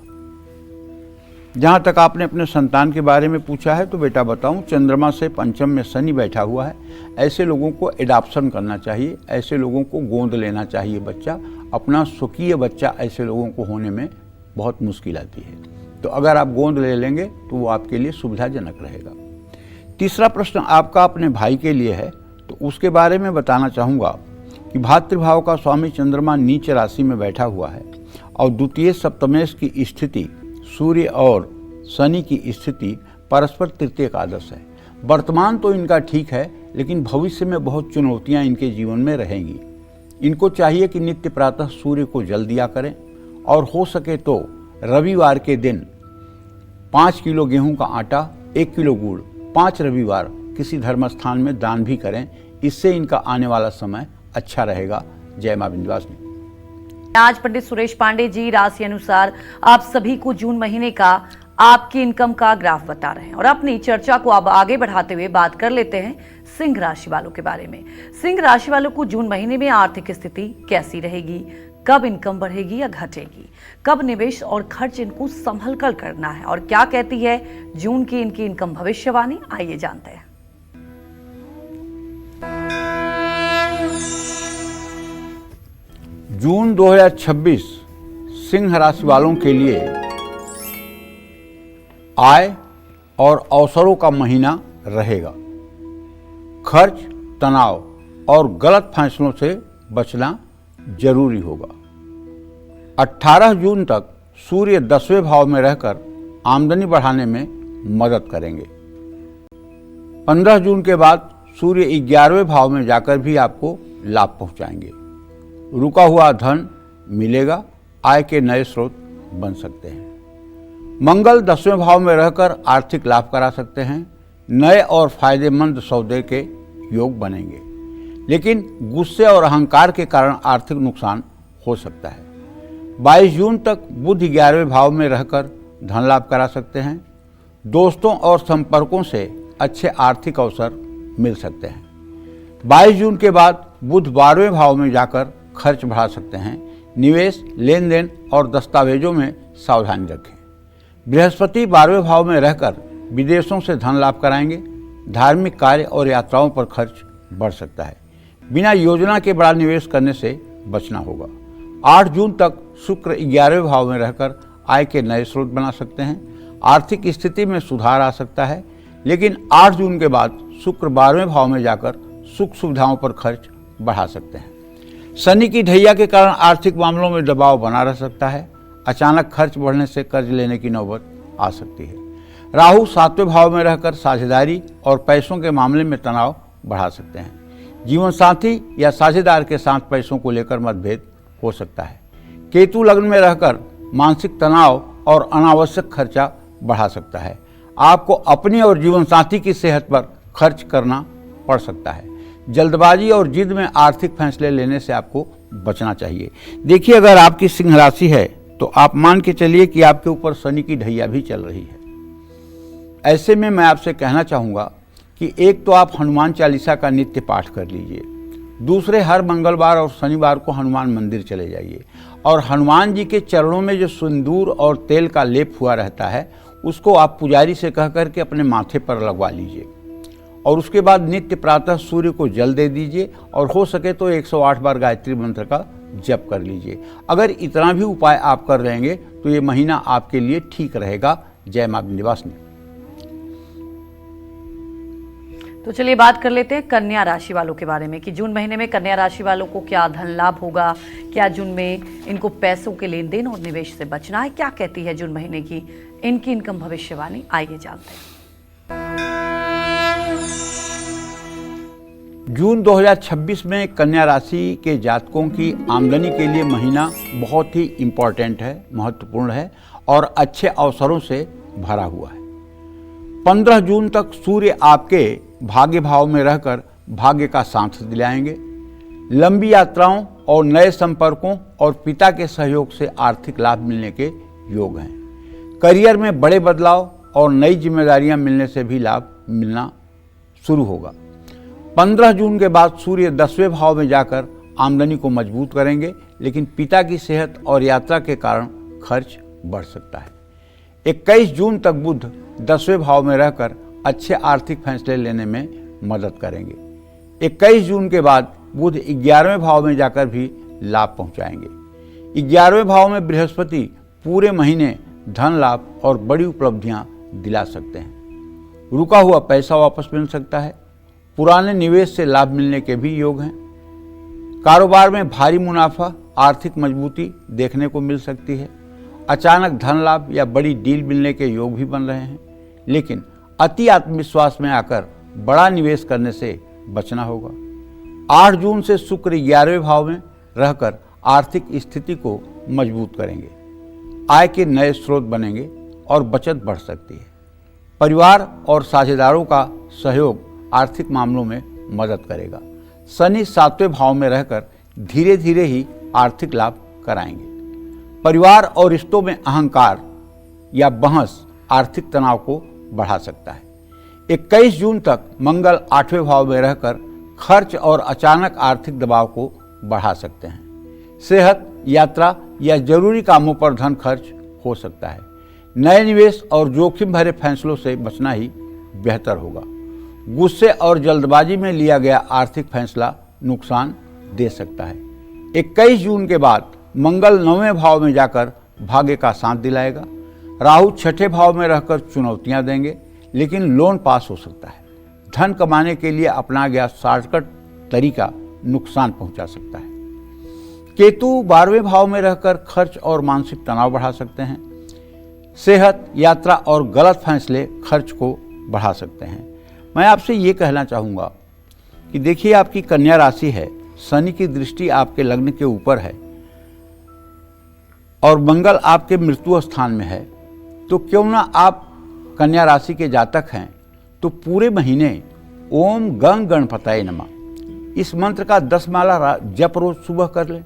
जहाँ तक आपने अपने संतान के बारे में पूछा है तो बेटा बताऊं, चंद्रमा से पंचम में शनि बैठा हुआ है। ऐसे लोगों को एडॉप्शन करना चाहिए, ऐसे लोगों को गोद लेना चाहिए बच्चा। अपना स्वकीय बच्चा ऐसे लोगों को होने में बहुत मुश्किल आती है, तो अगर आप गोद ले लेंगे तो वो आपके लिए सुविधाजनक रहेगा। तीसरा प्रश्न आपका अपने भाई के लिए है, तो उसके बारे में बताना चाहूँगा कि भातृभाव का स्वामी चंद्रमा नीच राशि में बैठा हुआ है और द्वितीय सप्तमेश की स्थिति सूर्य और शनि की स्थिति परस्पर तृतीय एकादश है। वर्तमान तो इनका ठीक है, लेकिन भविष्य में बहुत चुनौतियां इनके जीवन में रहेंगी। इनको चाहिए कि नित्य प्रातः सूर्य को जल दिया करें और हो सके तो रविवार के दिन 5 किलो गेहूं का आटा, 1 किलो गुड़ 5 रविवार किसी धर्म स्थान में दान भी करें। इससे इनका आने वाला समय अच्छा रहेगा। जय मां विंध्यवासिनी। आज पंडित सुरेश पांडे जी राशि अनुसार आप सभी को जून महीने का आपकी इनकम का ग्राफ बता रहे हैं और अपनी चर्चा को अब आगे बढ़ाते हुए बात कर लेते हैं सिंह राशि वालों के बारे में। सिंह राशि वालों को जून महीने में आर्थिक स्थिति कैसी रहेगी, कब इनकम बढ़ेगी या घटेगी, कब निवेश और खर्च इनको संभल कर करना है और क्या कहती है जून की इनकी इनकम भविष्यवाणी, आइए जानते हैं। जून 2026 सिंह राशि वालों के लिए आय और अवसरों का महीना रहेगा। खर्च, तनाव और गलत फैसलों से बचना जरूरी होगा। 18 जून तक सूर्य 10वें भाव में रहकर आमदनी बढ़ाने में मदद करेंगे। 15 जून के बाद सूर्य 11वें भाव में जाकर भी आपको लाभ पहुंचाएंगे। रुका हुआ धन मिलेगा, आय के नए स्रोत बन सकते हैं। मंगल 10वें भाव में रहकर आर्थिक लाभ करा सकते हैं। नए और फायदेमंद सौदे के योग बनेंगे, लेकिन गुस्से और अहंकार के कारण आर्थिक नुकसान हो सकता है। 22 जून तक बुध 11वें भाव में रहकर धन लाभ करा सकते हैं। दोस्तों और संपर्कों से अच्छे आर्थिक अवसर मिल सकते हैं। 22 जून के बाद बुध 12वें भाव में जाकर खर्च बढ़ा सकते हैं। निवेश, लेन देन और दस्तावेजों में सावधानी रखें। बृहस्पति 12वें भाव में रहकर विदेशों से धन लाभ कराएंगे। धार्मिक कार्य और यात्राओं पर खर्च बढ़ सकता है। बिना योजना के बड़ा निवेश करने से बचना होगा। 8 जून तक शुक्र 11वें भाव में रहकर आय के नए स्रोत बना सकते हैं। आर्थिक स्थिति में सुधार आ सकता है, लेकिन 8 जून के बाद शुक्र 12वें भाव में जाकर सुख सुविधाओं पर खर्च बढ़ा सकते हैं। शनि की ढैया के कारण आर्थिक मामलों में दबाव बना रह सकता है। अचानक खर्च बढ़ने से कर्ज लेने की नौबत आ सकती है। राहु 7वें भाव में रहकर साझेदारी और पैसों के मामले में तनाव बढ़ा सकते हैं। जीवन साथी या साझेदार के साथ पैसों को लेकर मतभेद हो सकता है। केतु लग्न में रहकर मानसिक तनाव और अनावश्यक खर्चा बढ़ा सकता है। आपको अपनी और जीवन साथी की सेहत पर खर्च करना पड़ सकता है। जल्दबाजी और जिद में आर्थिक फैसले लेने से आपको बचना चाहिए। देखिए, अगर आपकी सिंह राशि है तो आप मान के चलिए कि आपके ऊपर शनि की ढैया भी चल रही है। ऐसे में मैं आपसे कहना चाहूँगा कि एक तो आप हनुमान चालीसा का नित्य पाठ कर लीजिए। दूसरे, हर मंगलवार और शनिवार को हनुमान मंदिर चले जाइए और हनुमान जी के चरणों में जो सिंदूर और तेल का लेप हुआ रहता है उसको आप पुजारी से कह करके अपने माथे पर लगवा लीजिए और उसके बाद नित्य प्रातः सूर्य को जल दे दीजिए और हो सके तो 108 बार गायत्री मंत्र का जप कर लीजिए। अगर इतना भी उपाय आप कर लेंगे तो ये महीना आपके लिए ठीक रहेगा। जय मां विंध्यवासिनी। तो चलिए बात कर लेते हैं कन्या राशि वालों के बारे में कि जून महीने में कन्या राशि वालों को क्या धन लाभ होगा, क्या जून में इनको पैसों के लेन देन और निवेश से बचना है, क्या कहती है जून महीने की इनकी इनकम भविष्यवाणी, आइए जानते हैं। जून 2026 में कन्या राशि के जातकों की आमदनी के लिए महीना बहुत ही इम्पोर्टेंट है, महत्वपूर्ण है और अच्छे अवसरों से भरा हुआ है। 15 जून तक सूर्य आपके भाग्य भाव में रहकर भाग्य का साथ दिलाएंगे। लंबी यात्राओं और नए संपर्कों और पिता के सहयोग से आर्थिक लाभ मिलने के योग हैं। करियर में बड़े बदलाव और नई जिम्मेदारियां मिलने से भी लाभ मिलना शुरू होगा। 15 जून के बाद सूर्य 10वें भाव में जाकर आमदनी को मजबूत करेंगे, लेकिन पिता की सेहत और यात्रा के कारण खर्च बढ़ सकता है। 21 जून तक बुध 10वें भाव में रहकर अच्छे आर्थिक फैसले लेने में मदद करेंगे। 21 जून के बाद बुध 11वें भाव में जाकर भी लाभ पहुंचाएंगे। 11वें भाव में बृहस्पति पूरे महीने धन लाभ और बड़ी उपलब्धियां दिला सकते हैं। रुका हुआ पैसा वापस मिल सकता है। पुराने निवेश से लाभ मिलने के भी योग हैं। कारोबार में भारी मुनाफा, आर्थिक मजबूती देखने को मिल सकती है। अचानक धन लाभ या बड़ी डील मिलने के योग भी बन रहे हैं, लेकिन अति आत्मविश्वास में आकर बड़ा निवेश करने से बचना होगा। 8 जून से शुक्र 11वें भाव में रहकर आर्थिक स्थिति को मजबूत करेंगे। आय के नए स्रोत बनेंगे और बचत बढ़ सकती है। परिवार और साझेदारों का सहयोग आर्थिक मामलों में मदद करेगा। शनि 7वें भाव में रहकर धीरे धीरे ही आर्थिक लाभ कराएंगे। परिवार और रिश्तों में अहंकार या बहस आर्थिक तनाव को बढ़ा सकता है। 21 जून तक मंगल 8वें भाव में रहकर खर्च और अचानक आर्थिक दबाव को बढ़ा सकते हैं। सेहत, यात्रा या जरूरी कामों पर धन खर्च हो सकता है। नए निवेश और जोखिम भरे फैसलों से बचना ही बेहतर होगा। गुस्से और जल्दबाजी में लिया गया आर्थिक फैसला नुकसान दे सकता है। 21 जून के बाद मंगल 9वें भाव में जाकर भाग्य का साथ दिलाएगा। राहु 6ठे भाव में रहकर चुनौतियां देंगे, लेकिन लोन पास हो सकता है। धन कमाने के लिए अपना गया शॉर्टकट तरीका नुकसान पहुंचा सकता है। केतु 12वें भाव में रहकर खर्च और मानसिक तनाव बढ़ा सकते हैं। सेहत, यात्रा और गलत फैसले खर्च को बढ़ा सकते हैं। मैं आपसे ये कहना चाहूँगा कि देखिए, आपकी कन्या राशि है, शनि की दृष्टि आपके लग्न के ऊपर है और मंगल आपके मृत्यु स्थान में है, तो क्यों ना आप कन्या राशि के जातक हैं तो पूरे महीने ओम गंग गणपतये नमः इस मंत्र का 10 माला जप रोज सुबह कर लें।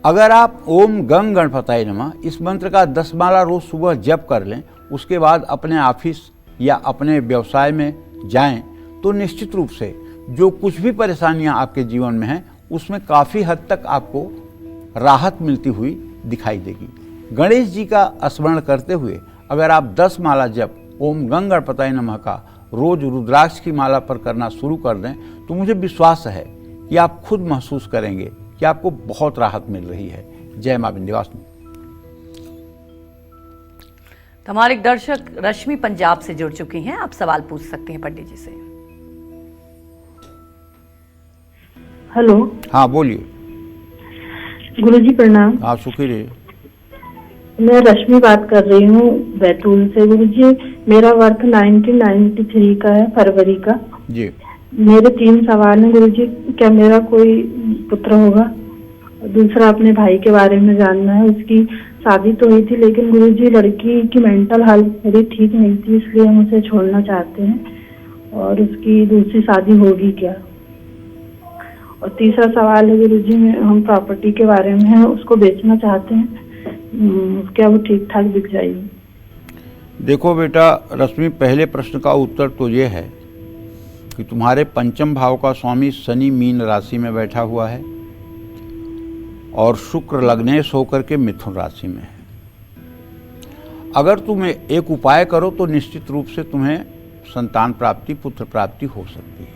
अगर आप ओम गंग गणपतये नमः इस मंत्र का 10 माला रोज सुबह जप कर लें, उसके बाद अपने ऑफिस या अपने व्यवसाय में जाएं, तो निश्चित रूप से जो कुछ भी परेशानियां आपके जीवन में हैं उसमें काफ़ी हद तक आपको राहत मिलती हुई दिखाई देगी। गणेश जी का स्मरण करते हुए अगर आप 10 माला जप ओम गंग गणपतये नमः का रोज रुद्राक्ष की माला पर करना शुरू कर दें, तो मुझे विश्वास है कि आप खुद महसूस करेंगे कि आपको बहुत राहत मिल रही है। जय मां विंध्यवासिनी। हमारे एक दर्शक रश्मि पंजाब से जुड़ चुकी हैं, आप सवाल पूछ सकते हैं पंडित जी से। हेलो। हाँ बोलिए। गुरुजी प्रणाम। आप सुखी रहिए। मैं रश्मि बात कर रही हूँ बैतूल से। गुरुजी मेरा वर्ष 1993 का है, फरवरी का जी। मेरे 3 सवाल हैं गुरुजी। क्या मेरा कोई पुत्र होगा? दूसरा अपने भाई के बारे में जानना है। उसकी शादी तो हुई थी, लेकिन गुरुजी लड़की की मेंटल हेल्थ थोड़ी ठीक नहीं थी, इसलिए हम उसे छोड़ना चाहते हैं। और उसकी दूसरी शादी होगी क्या? और तीसरा सवाल है गुरुजी, हम प्रॉपर्टी के बारे में है, उसको बेचना चाहते हैं, क्या वो ठीक ठाक बिक जाएगी? देखो बेटा रश्मि, पहले प्रश्न का उत्तर तो ये है कि तुम्हारे पंचम भाव का स्वामी शनि मीन राशि में बैठा हुआ है और शुक्र लग्नेश होकर के मिथुन राशि में है। अगर तुम एक उपाय करो तो निश्चित रूप से तुम्हें संतान प्राप्ति, पुत्र प्राप्ति हो सकती है।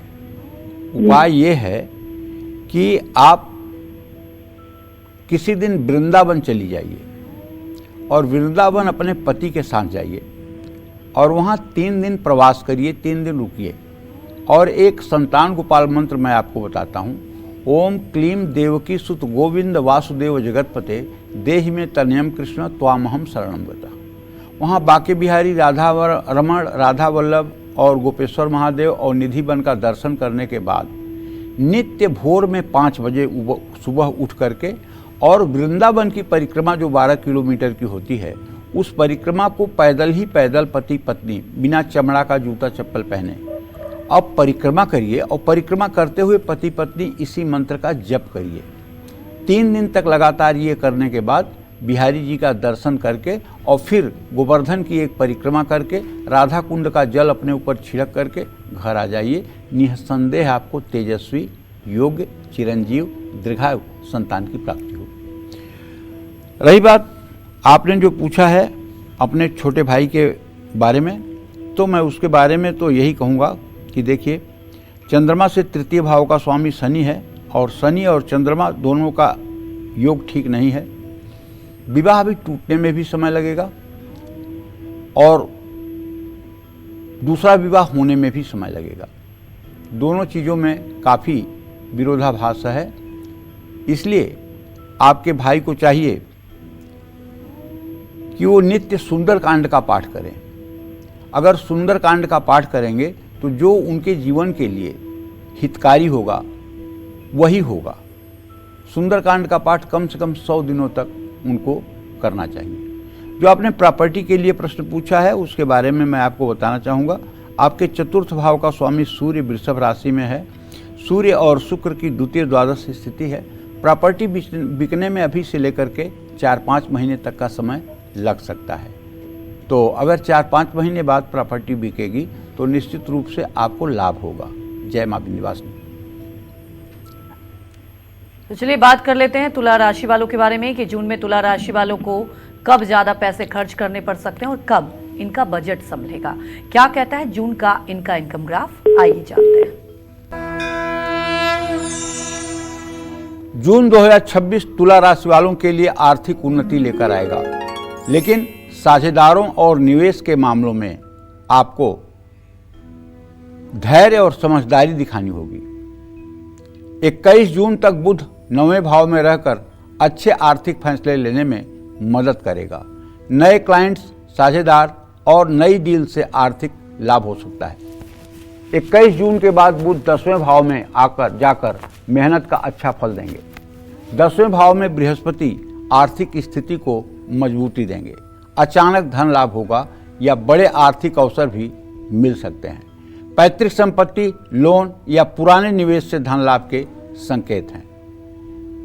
उपाय ये है कि आप किसी दिन वृंदावन चली जाइए और वृंदावन अपने पति के साथ जाइए और वहाँ 3 दिन प्रवास करिए, 3 दिन रुकिए और एक संतान गोपाल मंत्र मैं आपको बताता हूँ। ओम क्लीम देवकी सुत गोविंद वासुदेव जगतपते देहि में तनयम कृष्ण त्वामहम शरणम गता। वहाँ बाके बिहारी, राधा रमण, राधा वल्लभ और गोपेश्वर महादेव और निधिवन का दर्शन करने के बाद नित्य भोर में 5 बजे सुबह उठ करके और वृंदावन की परिक्रमा जो 12 किलोमीटर की होती है, उस परिक्रमा को पैदल ही पैदल पति पत्नी बिना चमड़ा का जूता चप्पल पहने अब परिक्रमा करिए और परिक्रमा करते हुए पति पत्नी इसी मंत्र का जप करिए। 3 दिन तक लगातार ये करने के बाद बिहारी जी का दर्शन करके और फिर गोवर्धन की एक परिक्रमा करके राधा कुंड का जल अपने ऊपर छिड़क करके घर आ जाइए। निसंदेह आपको तेजस्वी, योग्य, चिरंजीव, दीर्घायु संतान की प्राप्ति होगी। रही बात आपने जो पूछा है अपने छोटे भाई के बारे में, तो मैं उसके बारे में तो यही कहूँगा कि देखिए, चंद्रमा से 3य भाव का स्वामी शनि है और शनि और चंद्रमा दोनों का योग ठीक नहीं है। विवाह भी टूटने में भी समय लगेगा और दूसरा विवाह होने में भी समय लगेगा। दोनों चीज़ों में काफ़ी विरोधाभास है। इसलिए आपके भाई को चाहिए कि वो नित्य सुंदरकांड का पाठ करें। अगर सुंदरकांड का पाठ करेंगे तो जो उनके जीवन के लिए हितकारी होगा वही होगा। सुंदरकांड का पाठ कम से कम 100 दिनों तक उनको करना चाहिए। जो आपने प्रॉपर्टी के लिए प्रश्न पूछा है उसके बारे में मैं आपको बताना चाहूँगा। आपके 4th भाव का स्वामी सूर्य वृषभ राशि में है। सूर्य और शुक्र की द्वितीय द्वादश स्थिति है। प्रॉपर्टी बिकने में अभी से लेकर के 4-5 महीने तक का समय लग सकता है। तो अगर 4-5 महीने बाद प्रॉपर्टी बिकेगी तो निश्चित रूप से आपको लाभ होगा। जय मां विंध्यवासिनी। तो चलिए बात कर लेते हैं तुला राशि वालों के बारे में कि जून में तुला राशि वालों को कब ज्यादा पैसे खर्च करने पड़ सकते हैं और कब इनका बजट संभलेगा। क्या कहता है जून का इनका इनकम ग्राफ, आइए जानते हैं। जून 2026 तुला राशि वालों के लिए आर्थिक उन्नति लेकर आएगा, लेकिन साझेदारों और निवेश के मामलों में आपको धैर्य और समझदारी दिखानी होगी। 21 जून तक बुध 9वें भाव में रहकर अच्छे आर्थिक फैसले लेने में मदद करेगा। नए क्लाइंट्स, साझेदार और नई डील से आर्थिक लाभ हो सकता है। 21 जून के बाद बुध 10वें भाव में जाकर मेहनत का अच्छा फल देंगे। 10वें भाव में बृहस्पति आर्थिक स्थिति को मजबूती देंगे। अचानक धन लाभ होगा या बड़े आर्थिक अवसर भी मिल सकते हैं। पैतृक संपत्ति, लोन या पुराने निवेश से धन लाभ के संकेत हैं।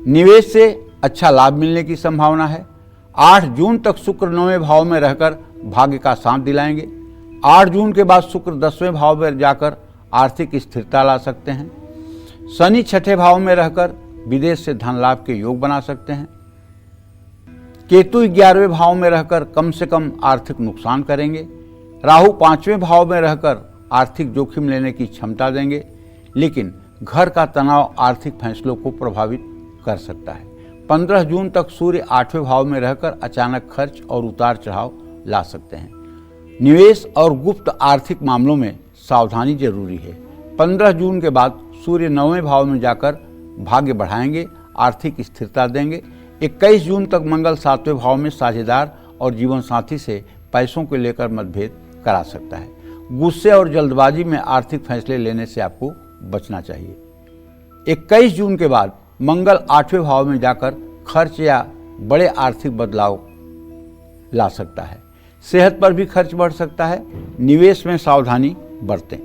निवेश से अच्छा लाभ मिलने की संभावना है। 8 जून तक शुक्र 9वें भाव में रहकर भाग्य का साथ दिलाएंगे। 8 जून के बाद शुक्र 10वें भाव में जाकर आर्थिक स्थिरता ला सकते हैं। शनि 6ठे भाव में रहकर विदेश से धन लाभ के योग बना सकते हैं। केतु 11वें भाव में रहकर कम से कम आर्थिक नुकसान करेंगे। राहु 5वें भाव में रहकर आर्थिक जोखिम लेने की क्षमता देंगे, लेकिन घर का तनाव आर्थिक फैसलों को प्रभावित कर सकता है। 15 जून तक सूर्य 8वें भाव में रहकर अचानक खर्च और उतार चढ़ाव ला सकते हैं। निवेश और गुप्त आर्थिक मामलों में सावधानी जरूरी है। 15 जून के बाद सूर्य 9वें भाव में जाकर भाग्य बढ़ाएंगे, आर्थिक स्थिरता देंगे। 21 जून तक मंगल 7वें भाव में साझेदार और जीवन साथी से पैसों को लेकर मतभेद करा सकता है। गुस्से और जल्दबाजी में आर्थिक फैसले लेने से आपको बचना चाहिए। 21 जून के बाद मंगल 8वें भाव में जाकर खर्च या बड़े आर्थिक बदलाव ला सकता है। सेहत पर भी खर्च बढ़ सकता है। निवेश में सावधानी बरतें।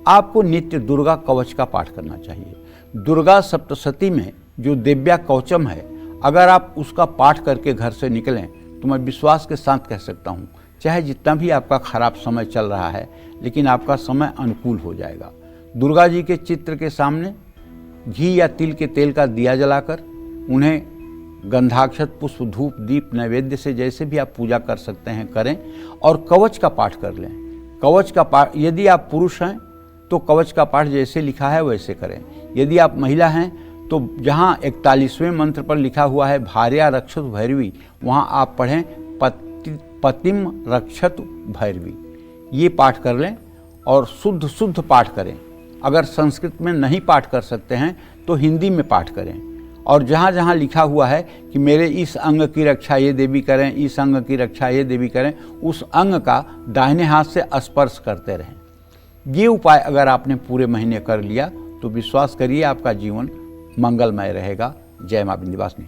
आपको नित्य दुर्गा कवच का पाठ करना चाहिए। दुर्गा सप्तशती में जो दिव्या कवचम है, अगर आप उसका पाठ करके घर से निकलें तो मैं विश्वास के साथ कह सकता हूँ, चाहे जितना भी आपका खराब समय चल रहा है, लेकिन आपका समय अनुकूल हो जाएगा। दुर्गा जी के चित्र के सामने घी या तिल के तेल का दिया जलाकर उन्हें गंधाक्षत पुष्प धूप दीप नैवेद्य से जैसे भी आप पूजा कर सकते हैं करें, और कवच का पाठ कर लें। कवच का पाठ, यदि आप पुरुष हैं तो कवच का पाठ जैसे लिखा है वैसे करें। यदि आप महिला हैं तो जहाँ 41वें मंत्र पर लिखा हुआ है भार्या रक्षत भैरवी, वहाँ आप पढ़ें पतिम रक्षत भैरवी। ये पाठ कर लें और शुद्ध शुद्ध पाठ करें। अगर संस्कृत में नहीं पाठ कर सकते हैं तो हिंदी में पाठ करें, और जहाँ जहाँ लिखा हुआ है कि मेरे इस अंग की रक्षा ये देवी करें, इस अंग की रक्षा ये देवी करें, उस अंग का दाहिने हाथ से स्पर्श करते रहें। ये उपाय अगर आपने पूरे महीने कर लिया तो विश्वास करिए आपका जीवन मंगलमय रहेगा। जय मां विंध्यवासिनी।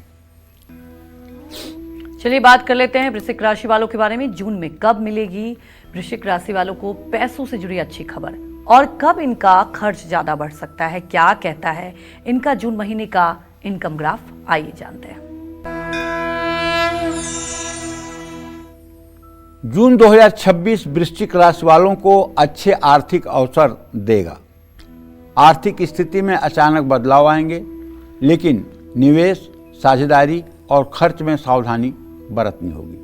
चलिए बात कर लेते हैं वृश्चिक राशि वालों के बारे में। जून में कब मिलेगी वृश्चिक राशि वालों को पैसों से जुड़ी अच्छी खबर, और कब इनका खर्च ज्यादा बढ़ सकता है, क्या कहता है इनका जून महीने का इनकम ग्राफ, आइए जानते हैं। जून 2026 वृश्चिक राशि वालों को अच्छे आर्थिक अवसर देगा। आर्थिक स्थिति में अचानक बदलाव आएंगे, लेकिन निवेश, साझेदारी और खर्च में सावधानी बरतनी होगी।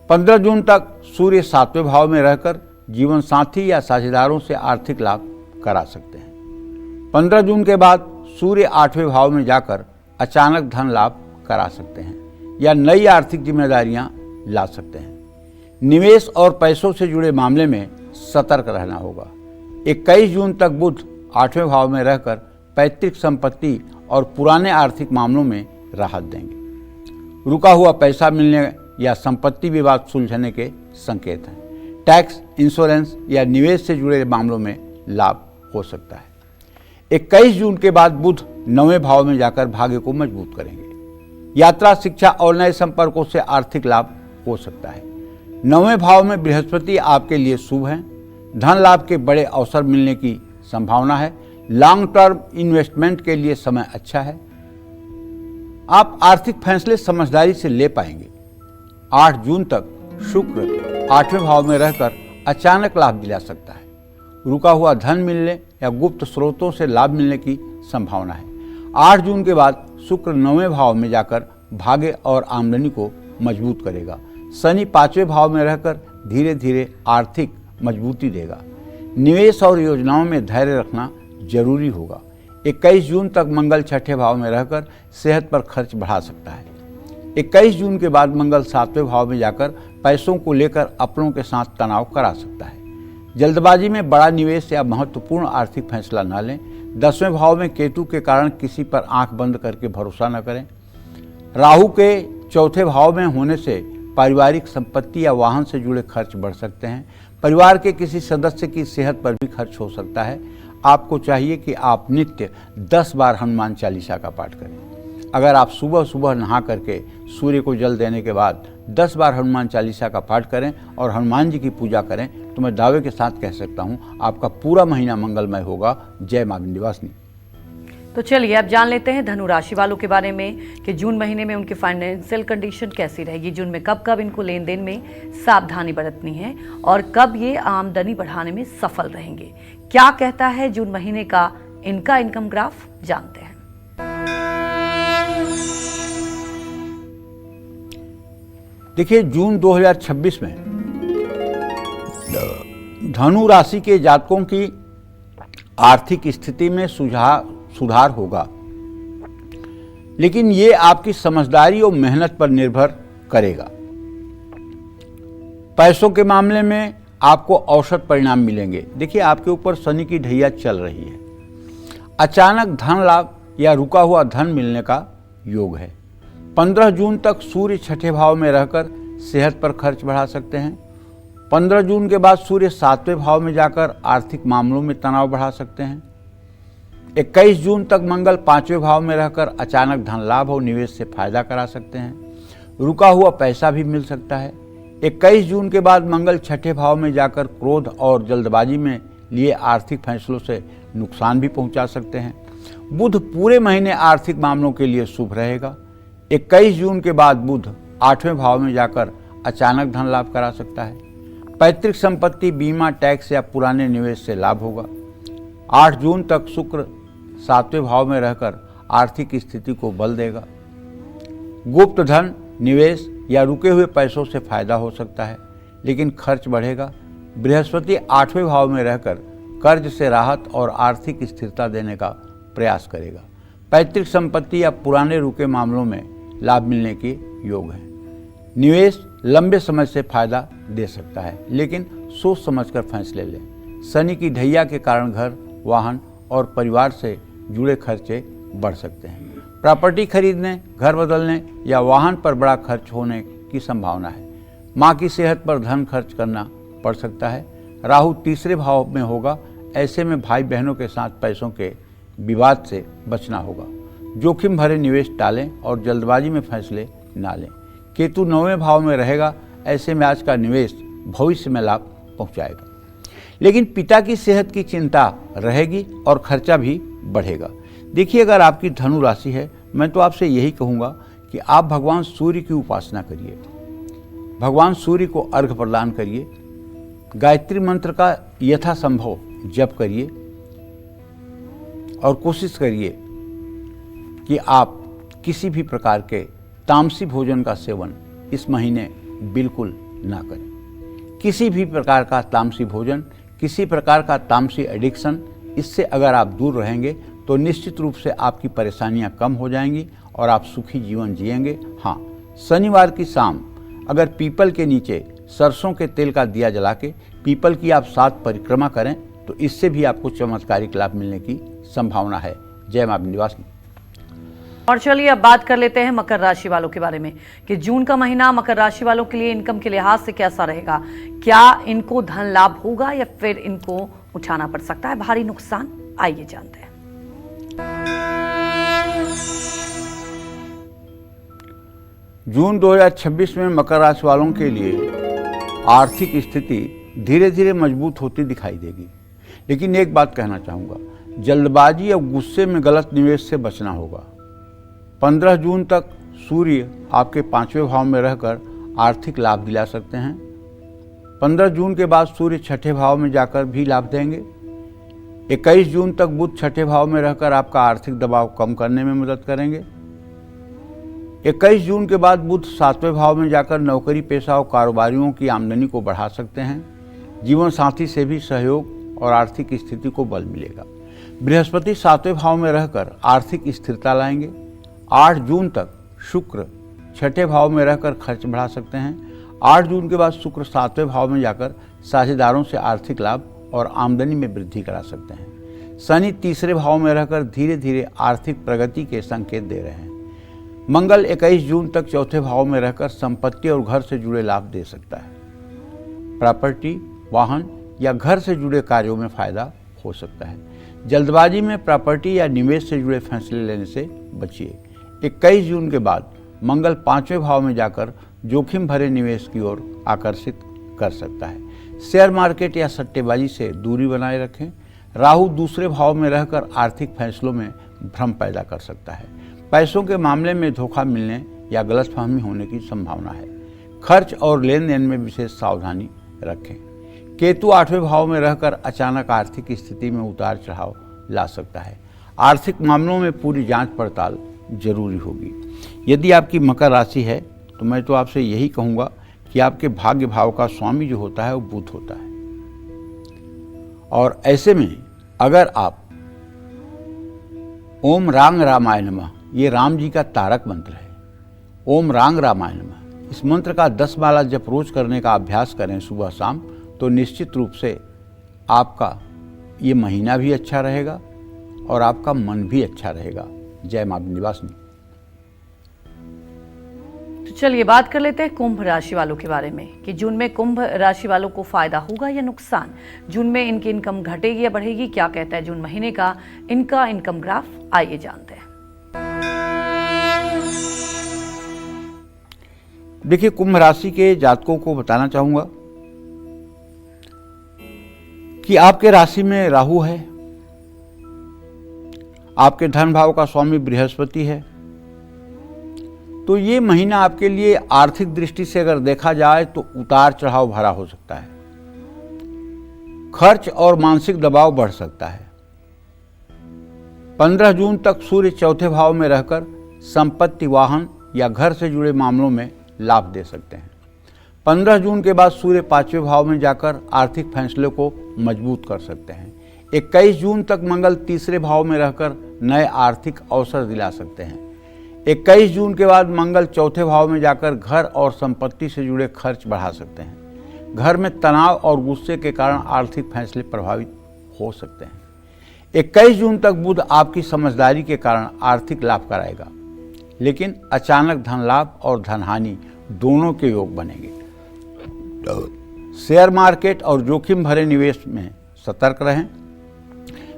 15 जून तक सूर्य 7वें भाव में रहकर जीवन साथी या साझेदारों से आर्थिक लाभ करा सकते हैं। 15 जून के बाद सूर्य 8वें भाव में जाकर अचानक धन लाभ करा सकते हैं या नई आर्थिक जिम्मेदारियां ला सकते हैं। निवेश और पैसों से जुड़े मामले में सतर्क रहना होगा। 21 जून तक बुध 8वें भाव में रहकर पैतृक संपत्ति और पुराने आर्थिक मामलों में राहत देंगे। रुका हुआ पैसा मिलने या संपत्ति विवाद सुलझने के संकेत हैं। टैक्स, इंश्योरेंस या निवेश से जुड़े मामलों में लाभ हो सकता है। 21 जून के बाद बुध 9वें भाव में जाकर भाग्य को मजबूत करेंगे। यात्रा, शिक्षा और नए संपर्कों से आर्थिक लाभ हो सकता है। 9वें भाव में बृहस्पति आपके लिए शुभ हैं। धन लाभ के बड़े अवसर मिलने की संभावना है। लॉन्ग टर्म इन्वेस्टमेंट के लिए समय अच्छा है। आप आर्थिक फैसले समझदारी से ले पाएंगे। 8 जून तक शुक्र 8वें भाव में रहकर अचानक लाभ दिला सकता है। रुका हुआ धन मिलने या गुप्त स्रोतों से लाभ मिलने की संभावना है। 8 जून के बाद शुक्र 9वें भाव में जाकर भाग्य और आमदनी को मजबूत करेगा। शनि 5वें भाव में रहकर धीरे धीरे आर्थिक मजबूती देगा। निवेश और योजनाओं में धैर्य रखना जरूरी होगा। 21 जून तक मंगल 6ठे भाव में रहकर सेहत पर खर्च बढ़ा सकता है। 21 जून के बाद मंगल 7वें भाव में जाकर पैसों को लेकर अपनों के साथ तनाव करा सकता है। जल्दबाजी में बड़ा निवेश या महत्वपूर्ण आर्थिक फैसला न लें। 10वें भाव में केतु के कारण किसी पर आंख बंद करके भरोसा न करें। राहु के 4थे भाव में होने से पारिवारिक संपत्ति या वाहन से जुड़े खर्च बढ़ सकते हैं। परिवार के किसी सदस्य की सेहत पर भी खर्च हो सकता है। आपको चाहिए कि आप नित्य 10 बार हनुमान चालीसा का पाठ करें। अगर आप सुबह सुबह नहा करके सूर्य को जल देने के बाद 10 बार हनुमान चालीसा का पाठ करें और हनुमान जी की पूजा करें तो मैं दावे के साथ कह सकता हूं आपका पूरा महीना मंगलमय होगा। जय मां विंध्यवासिनी। तो चलिए अब जान लेते हैं धनु राशि वालों के बारे में कि जून महीने में उनकी फाइनेंशियल कंडीशन कैसी रहेगी। जून में कब कब इनको लेन देन में सावधानी बरतनी है और कब ये आमदनी बढ़ाने में सफल रहेंगे। क्या कहता है जून महीने का इनका इनकम ग्राफ, जानते हैं। देखिए, जून 2026 में धनु राशि के जातकों की आर्थिक स्थिति में सुधार होगा, लेकिन ये आपकी समझदारी और मेहनत पर निर्भर करेगा। पैसों के मामले में आपको औसत परिणाम मिलेंगे। देखिए, आपके ऊपर शनि की ढैया चल रही है। अचानक धन लाभ या रुका हुआ धन मिलने का योग है। 15 जून तक सूर्य 6ठे भाव में रहकर सेहत पर खर्च बढ़ा सकते हैं। 15 जून के बाद सूर्य 7वें भाव में जाकर आर्थिक मामलों में तनाव बढ़ा सकते हैं। 21 जून तक मंगल 5वें भाव में रहकर अचानक धन लाभ और निवेश से फायदा करा सकते हैं। रुका हुआ पैसा भी मिल सकता है। 21 जून के बाद मंगल 6ठे भाव में जाकर क्रोध और जल्दबाजी में लिए आर्थिक फैसलों से नुकसान भी पहुंचा सकते हैं। बुध पूरे महीने आर्थिक मामलों के लिए शुभ रहेगा। 21 जून के बाद बुध 8वें भाव में जाकर अचानक धन लाभ करा सकता है। पैतृक संपत्ति, बीमा, टैक्स या पुराने निवेश से लाभ होगा। 8 जून तक शुक्र 7वें भाव में रहकर आर्थिक स्थिति को बल देगा। गुप्त धन, निवेश या रुके हुए पैसों से फायदा हो सकता है, लेकिन खर्च बढ़ेगा। बृहस्पति 8वें भाव में रहकर कर्ज से राहत और आर्थिक स्थिरता देने का प्रयास करेगा। पैतृक संपत्ति या पुराने रुके मामलों में लाभ मिलने के योग हैं। निवेश लंबे समय से फायदा दे सकता है, लेकिन सोच समझकर फैसले लें। शनि की ढैया के कारण घर, वाहन और परिवार से जुड़े खर्चे बढ़ सकते हैं। प्रॉपर्टी खरीदने, घर बदलने या वाहन पर बड़ा खर्च होने की संभावना है। माँ की सेहत पर धन खर्च करना पड़ सकता है। राहु 3रे भाव में होगा, ऐसे में भाई बहनों के साथ पैसों के विवाद से बचना होगा। जोखिम भरे निवेश टालें और जल्दबाजी में फैसले ना लें। केतु 9वें भाव में रहेगा, ऐसे में आज का निवेश भविष्य में लाभ पहुंचाएगा, लेकिन पिता की सेहत की चिंता रहेगी और खर्चा भी बढ़ेगा। देखिए, अगर आपकी धनु राशि है, मैं तो आपसे यही कहूँगा कि आप भगवान सूर्य की उपासना करिए, भगवान सूर्य को अर्घ्य प्रदान करिए, गायत्री मंत्र का यथासंभव जप करिए और कोशिश करिए कि आप किसी भी प्रकार के तामसी भोजन का सेवन इस महीने बिल्कुल ना करें। किसी भी प्रकार का तामसी भोजन, किसी प्रकार का तामसी एडिक्शन, इससे अगर आप दूर रहेंगे तो निश्चित रूप से आपकी परेशानियां कम हो जाएंगी और आप सुखी जीवन जिएंगे। हाँ, शनिवार की शाम अगर पीपल के नीचे सरसों के तेल का दिया जला के पीपल की आप 7 परिक्रमा करें तो इससे भी आपको चमत्कारिक लाभ मिलने की संभावना है। जय मां विंध्यवासिनी। और चलिए अब बात कर लेते हैं मकर राशि वालों के बारे में कि जून का महीना मकर राशि वालों के लिए इनकम के लिहाज से कैसा रहेगा। क्या इनको धन लाभ होगा या फिर इनको उठाना पड़ सकता है भारी नुकसान? आइए जानते हैं। जून 2026 में मकर राशि वालों के लिए आर्थिक स्थिति धीरे धीरे मजबूत होती दिखाई देगी, लेकिन एक बात कहना चाहूँगा, जल्दबाजी और गुस्से में गलत निवेश से बचना होगा। 15 जून तक सूर्य आपके 5वें भाव में रहकर आर्थिक लाभ दिला सकते हैं। 15 जून के बाद सूर्य 6ठे भाव में जाकर भी लाभ देंगे। 21 जून तक बुध 6ठे भाव में रहकर आपका आर्थिक दबाव कम करने में मदद करेंगे। 21 जून के बाद बुध 7वें भाव में जाकर नौकरी पेशा और कारोबारियों की आमदनी को बढ़ा सकते हैं। जीवन साथी से भी सहयोग और आर्थिक स्थिति को बल मिलेगा। बृहस्पति 7वें भाव में रहकर आर्थिक स्थिरता लाएंगे। 8 जून तक शुक्र 6ठे भाव में रहकर खर्च बढ़ा सकते हैं। 8 जून के बाद शुक्र 7वें भाव में जाकर साझेदारों से आर्थिक लाभ और आमदनी में वृद्धि करा सकते हैं। शनि 3रे भाव में रहकर धीरे धीरे आर्थिक प्रगति के संकेत दे रहे हैं। मंगल 21 जून तक 4थे भाव में रहकर संपत्ति और घर से जुड़े लाभ दे सकता है। प्रॉपर्टी, वाहन या घर से जुड़े कार्यों में फायदा हो सकता है। जल्दबाजी में प्रॉपर्टी या निवेश से जुड़े फैसले लेने से बचिए। 21 जून के बाद मंगल 5वें भाव में जाकर जोखिम भरे निवेश की ओर आकर्षित कर सकता है। शेयर मार्केट या सट्टेबाजी से दूरी बनाए रखें। राहु 2रे भाव में रहकर आर्थिक फैसलों में भ्रम पैदा कर सकता है। पैसों के मामले में धोखा मिलने या गलतफहमी होने की संभावना है। खर्च और लेन देन में विशेष सावधानी रखें। केतु 8वें भाव में रहकर अचानक आर्थिक स्थिति में उतार चढ़ाव ला सकता है। आर्थिक मामलों में पूरी जांच पड़ताल जरूरी होगी। यदि आपकी मकर राशि है तो मैं तो आपसे यही कहूँगा कि आपके भाग्य भाव का स्वामी जो होता है वो बुध होता है, और ऐसे में अगर आप ओम रांग रामाय नमः, ये राम जी का तारक मंत्र है, ओम रांग रामाय नमः, इस मंत्र का 10 माला जप रोज करने का अभ्यास करें सुबह शाम, तो निश्चित रूप से आपका ये महीना भी अच्छा रहेगा और आपका मन भी अच्छा रहेगा। जय मां विंध्यवासिनी। तो चलिए बात कर लेते हैं कुंभ राशि वालों के बारे में कि जून में कुंभ राशि वालों को फायदा होगा या नुकसान। जून में इनकी इनकम घटेगी या बढ़ेगी, क्या कहता है जून महीने का इनका इनकम ग्राफ, आइए जानते हैं। देखिए, कुंभ राशि के जातकों को बताना चाहूंगा कि आपके राशि में राहु है, आपके धन भाव का स्वामी बृहस्पति है, तो ये महीना आपके लिए आर्थिक दृष्टि से अगर देखा जाए तो उतार चढ़ाव भरा हो सकता है। खर्च और मानसिक दबाव बढ़ सकता है। 15 जून तक सूर्य 4थे भाव में रहकर संपत्ति, वाहन या घर से जुड़े मामलों में लाभ दे सकते हैं। 15 जून के बाद सूर्य 5वें भाव में जाकर आर्थिक फैसले को मजबूत कर सकते हैं। 21 जून तक मंगल तीसरे भाव में रहकर नए आर्थिक अवसर दिला सकते हैं। 21 जून के बाद मंगल चौथे भाव में जाकर घर और संपत्ति से जुड़े खर्च बढ़ा सकते हैं। घर में तनाव और गुस्से के कारण आर्थिक फैसले प्रभावित हो सकते हैं। 21 जून तक बुध आपकी समझदारी के कारण आर्थिक लाभ कराएगा, लेकिन अचानक धन लाभ और धन हानि दोनों के योग बनेंगे। शेयर मार्केट और जोखिम भरे निवेश में सतर्क रहें।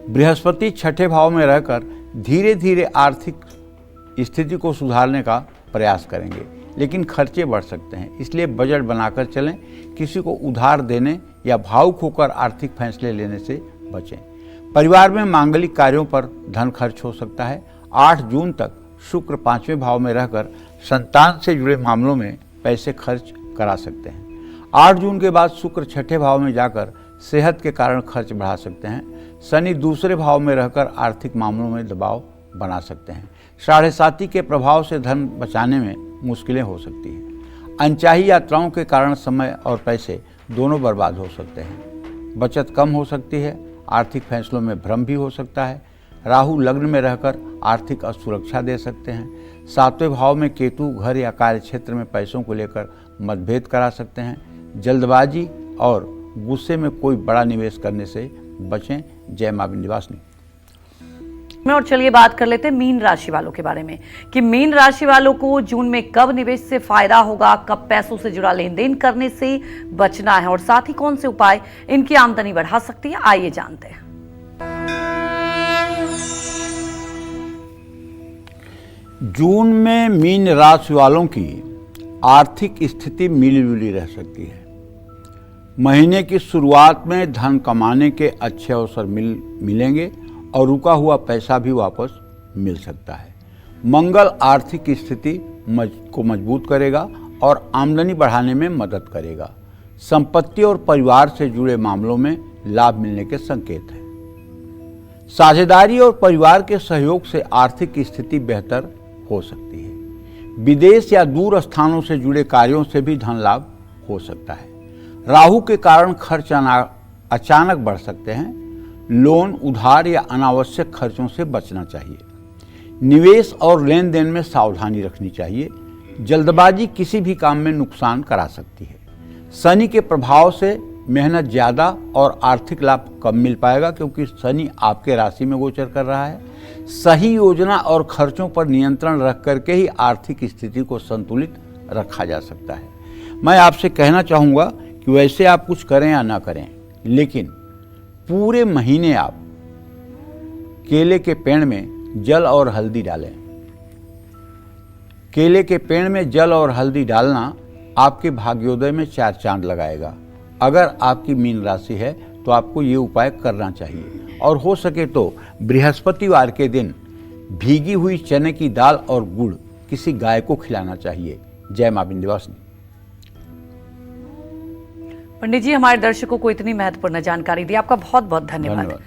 बृहस्पति छठे भाव में रहकर धीरे धीरे आर्थिक स्थिति को सुधारने का प्रयास करेंगे, लेकिन खर्चे बढ़ सकते हैं, इसलिए बजट बनाकर चलें। किसी को उधार देने या भावुक होकर आर्थिक फैसले लेने से बचें। परिवार में मांगलिक कार्यों पर धन खर्च हो सकता है। 8 जून तक शुक्र 5वें भाव में रहकर संतान से जुड़े मामलों में पैसे खर्च करा सकते हैं। 8 जून के बाद शुक्र छठे भाव में जाकर सेहत के कारण खर्च बढ़ा सकते हैं। शनि दूसरे भाव में रहकर आर्थिक मामलों में दबाव बना सकते हैं। 7.5 के प्रभाव से धन बचाने में मुश्किलें हो सकती हैं। अनचाही यात्राओं के कारण समय और पैसे दोनों बर्बाद हो सकते हैं। बचत कम हो सकती है। आर्थिक फैसलों में भ्रम भी हो सकता है। राहु लग्न में रहकर आर्थिक असुरक्षा दे सकते हैं। 7वें भाव में केतु घर या कार्य क्षेत्र में पैसों को लेकर मतभेद करा सकते हैं। जल्दबाजी और गुस्से में कोई बड़ा निवेश करने से बचें। जय मां विंध्यवासिनी। और चलिए बात कर लेते हैं मीन राशि वालों के बारे में कि मीन राशि वालों को जून में कब निवेश से फायदा होगा, कब पैसों से जुड़ा लेन देन करने से बचना है और साथ ही कौन से उपाय इनकी आमदनी बढ़ा सकती है, आइए जानते हैं। जून में मीन राशि वालों की आर्थिक स्थिति मिली-जुली रह सकती है। महीने की शुरुआत में धन कमाने के अच्छे अवसर मिलेंगे और रुका हुआ पैसा भी वापस मिल सकता है। मंगल आर्थिक स्थिति को मजबूत करेगा और आमदनी बढ़ाने में मदद करेगा। संपत्ति और परिवार से जुड़े मामलों में लाभ मिलने के संकेत हैं। साझेदारी और परिवार के सहयोग से आर्थिक स्थिति बेहतर हो सकती है। विदेश या दूर स्थानों से जुड़े कार्यों से भी धन लाभ हो सकता है। राहु के कारण खर्च अचानक बढ़ सकते हैं। लोन, उधार या अनावश्यक खर्चों से बचना चाहिए। निवेश और लेन देन में सावधानी रखनी चाहिए। जल्दबाजी किसी भी काम में नुकसान करा सकती है। शनि के प्रभाव से मेहनत ज़्यादा और आर्थिक लाभ कम मिल पाएगा, क्योंकि शनि आपके राशि में गोचर कर रहा है। सही योजना और खर्चों पर नियंत्रण रख करके ही आर्थिक स्थिति को संतुलित रखा जा सकता है। मैं आपसे कहना चाहूँगा कि वैसे आप कुछ करें या ना करें, लेकिन पूरे महीने आप केले के पेड़ में जल और हल्दी डालें। केले के पेड़ में जल और हल्दी डालना आपके भाग्योदय में 4 चांद लगाएगा। अगर आपकी मीन राशि है तो आपको ये उपाय करना चाहिए, और हो सके तो बृहस्पतिवार के दिन भीगी हुई चने की दाल और गुड़ किसी गाय को खिलाना चाहिए। जय मां विंध्यवासिनी। पंडित जी, हमारे दर्शकों को इतनी महत्वपूर्ण जानकारी दी, आपका बहुत बहुत धन्यवाद।